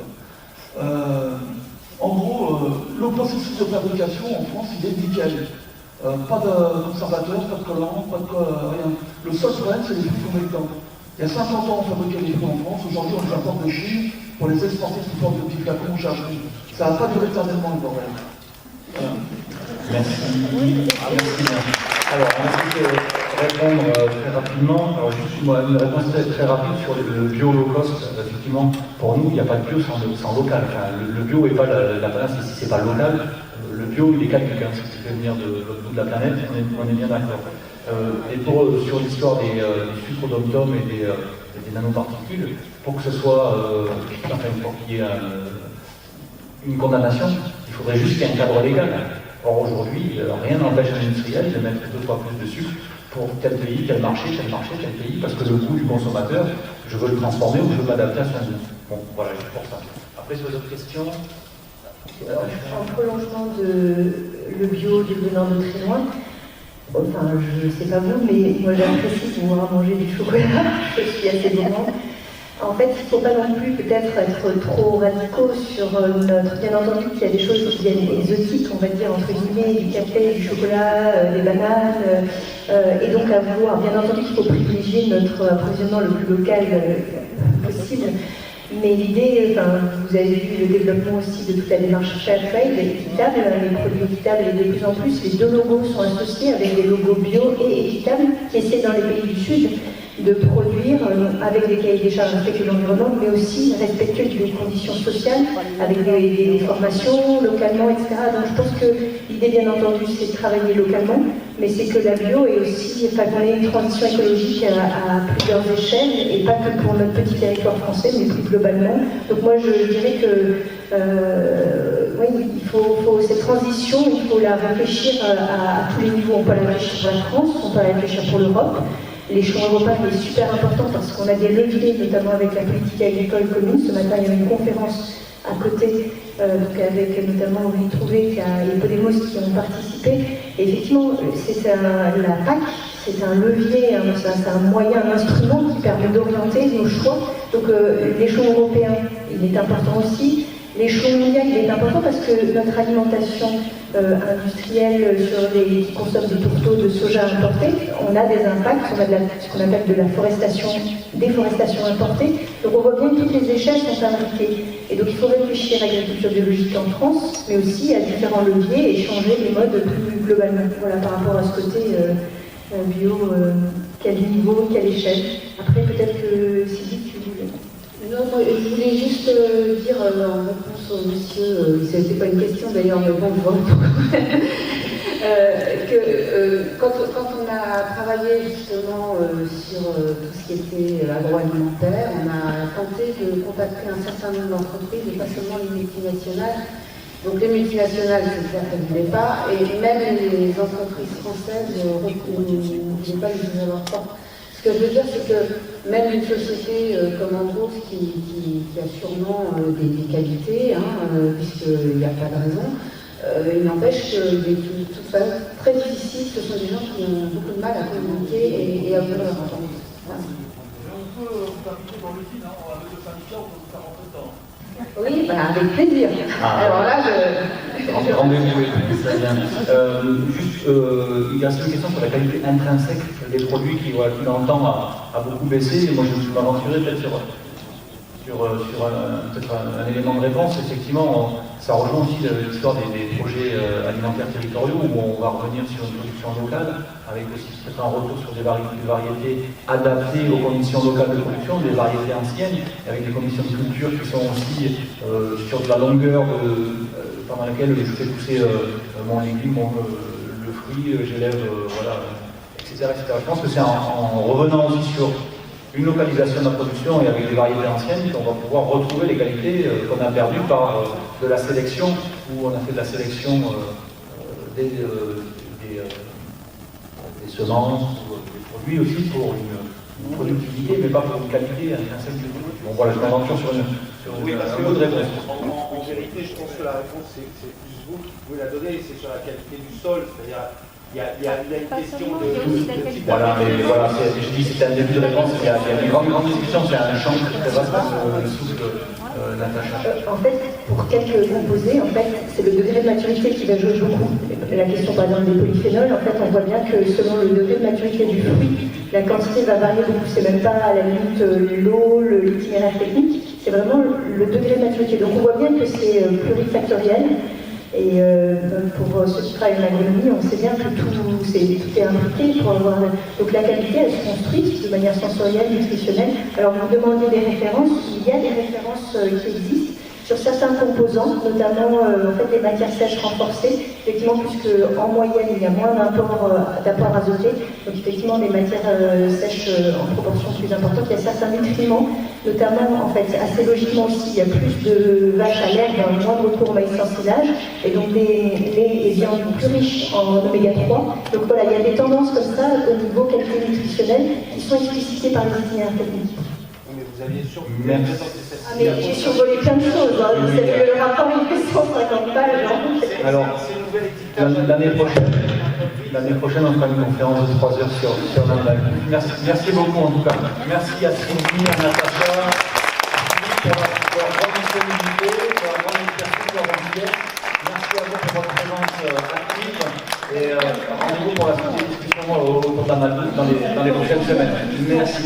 En gros, le processus de fabrication en France, il est nickel. Pas de conservateur, pas de colorant, pas de rien. Le seul problème, c'est les fruits convaincants. Il y a 50 ans, on fabriquait des fruits en France. Aujourd'hui, on les importe de Chine pour les exporter sous forme de petits flacons ou chargés. Ça n'a pas duré éternellement, le bordel. Voilà. Merci. Alors, on va essayer de répondre très rapidement. Alors, juste une réponse très rapide sur le bio low cost. Effectivement, pour nous, il n'y a pas de bio sans local. Enfin, le bio n'est pas la balance ici, c'est pas local. Le bio, il est caduque, hein, ce qui fait venir de l'autre bout de la planète, on est bien d'accord. Et sur l'histoire des sucres d'Om-Tom et des nanoparticules, pour que ce soit, pour qu'il y ait une condamnation, il faudrait juste qu'il y ait un cadre légal. Or aujourd'hui, rien n'empêche un industriel de mettre 2 fois plus de sucre pour tel pays, tel marché, tel pays, parce que le goût du consommateur, je veux le transformer ou je veux m'adapter à son goût. Bon, voilà, juste pour ça. Après, sur d'autres questions. En prolongement de le bio devenant de très loin, enfin je ne sais pas vous, mais moi j'apprécie de pouvoir manger du chocolat, je suis assez gourmande. En fait, il ne faut pas non plus peut-être être trop radicaux sur notre... Bien entendu qu'il y a des choses qui viennent exotiques, on va dire, entre guillemets, du café, du chocolat, des bananes, et donc à vouloir. Bien entendu qu'il faut privilégier notre approvisionnement le plus local possible. Mais l'idée, vous avez vu le développement aussi de toute la démarche fair trade, équitable, les produits équitables, et de plus en plus, les 2 logos sont associés avec des logos bio et équitables qui essaient dans les pays du Sud de produire avec des cahiers des charges respectueux de l'environnement, mais aussi respectueux des conditions sociales, avec des formations localement, etc. Donc je pense que l'idée, bien entendu, c'est de travailler localement, mais c'est que la bio est aussi, qu'on ait une transition écologique à plusieurs échelles, et pas que pour notre petit territoire français, mais plus globalement. Donc moi, je dirais que oui, il faut cette transition, il faut la réfléchir à tous les niveaux. On peut la réfléchir pour la France, on peut la réfléchir pour l'Europe. L'échelon européen est super important parce qu'on a des leviers, notamment avec la politique agricole commune. Ce matin, il y avait une conférence à côté, donc avec notamment Aurélie Trouvé et Podemos qui ont participé. Et effectivement, la PAC, c'est un levier, c'est un moyen, un instrument qui permet d'orienter nos choix. Donc l'échelon européen, il est important aussi. L'échelon mondial, il est important parce que notre alimentation industrielle qui consomme des tourteaux de soja importés, on a des impacts, on a ce qu'on appelle de la déforestation importée. Donc on voit bien que toutes les échelles sont imbriquées. Et donc il faut réfléchir à l'agriculture biologique en France, mais aussi à différents leviers et changer les modes plus globalement. Voilà, par rapport à ce côté bio, quel niveau, quelle échelle. Après, peut-être que Sylvie, tu voulais. Non, moi, je voulais juste dire en réponse au monsieur, ce n'était pas une question d'ailleurs, mais bon, je vois que quand on a travaillé justement sur tout ce qui était agroalimentaire, on a tenté de contacter un certain nombre d'entreprises, et pas seulement les multinationales. Donc les multinationales, c'est clair qu'elles ne voulaient pas, et même les entreprises françaises ne voulaient pas les avoir fortes. Ce que je veux dire, c'est que même une société comme Andros, qui a sûrement des qualités, puisqu'il n'y a pas de raison, il n'empêche qu'il est de toute façon très difficile, ce sont des gens qui ont beaucoup de mal à communiquer et à vouloir entendre. Voilà. On peut t'inviter dans le site, avec le syndicat, on peut faire rentrer dedans. Oui, bah, avec plaisir. Alors là, Rendez-vous, ça vient. Juste, il y a une question sur la qualité intrinsèque des produits qui, dans le temps, a beaucoup baissé. Et moi, je m'aventurerais peut-être sur un élément de réponse. Effectivement, ça rejoint aussi l'histoire des projets alimentaires territoriaux où on va revenir sur une production locale, avec aussi peut-être un retour sur des variétés adaptées aux conditions locales de production, des variétés anciennes, avec des conditions de culture qui sont aussi sur de la longueur pendant laquelle je fais pousser mon légume, le fruit, j'élève, etc., etc. Je pense que c'est en revenant aussi sur une localisation de la production et avec des variétés anciennes qu'on va pouvoir retrouver les qualités qu'on a perdues par de la sélection, où on a fait de la sélection des semences ou des produits aussi pour une productivité, mais pas pour une qualité intrinsèque du produit. Bon voilà, je m'aventure sur une autre réponse. En vérité, je pense que la réponse, c'est plus vous qui pouvez la donner, c'est sur la qualité du sol, c'est-à-dire il y a une question de type. Voilà, mais voilà, je dis c'était un début de réponse, il y a une grande discussion, c'est un champ très vaste, le souffle, Natacha. En fait, pour quelques composés, en fait, c'est le degré de maturité qui va jouer beaucoup. La question par exemple des polyphénols, en fait, on voit bien que selon le degré de maturité du fruit, la quantité va varier beaucoup. C'est même pas à la limite l'eau, l'itinéraire technique, c'est vraiment le degré de maturité. Donc on voit bien que c'est plurifactoriel. Et pour ceux qui travaillent en agronomie, on sait bien que tout est impliqué pour avoir. Donc la qualité, elle se construit de manière sensorielle, nutritionnelle. Alors vous demandez des références, il y a des références qui existent sur certains composants, notamment en fait, des matières sèches renforcées, effectivement, puisque en moyenne il y a moins d'apport azoté, donc effectivement des matières sèches en proportion plus importante. Il y a certains nutriments, notamment en fait assez logiquement aussi, il y a plus de vaches à l'herbe, moins de recours au maïs sans silage, et donc des laits et viandes plus riches en oméga 3. Donc voilà, il y a des tendances comme ça au niveau qualité nutritionnelle qui sont explicitées par les itinéraires techniques. Vous aviez présenté cette mais j'ai survolé plein de choses. Vous savez, le rapport, il fait 150 pages. Alors, l'année prochaine, on fera une conférence de 3 heures sur l'Allemagne. Merci beaucoup en tout cas. Merci à Sylvie, à Natacha, pour la grande disponibilité, pour la grande expertise, pour la gentillesse. Merci à vous pour votre présence active et rendez-vous pour la suite des discussions autour de la Malbouffe dans les prochaines semaines. Merci.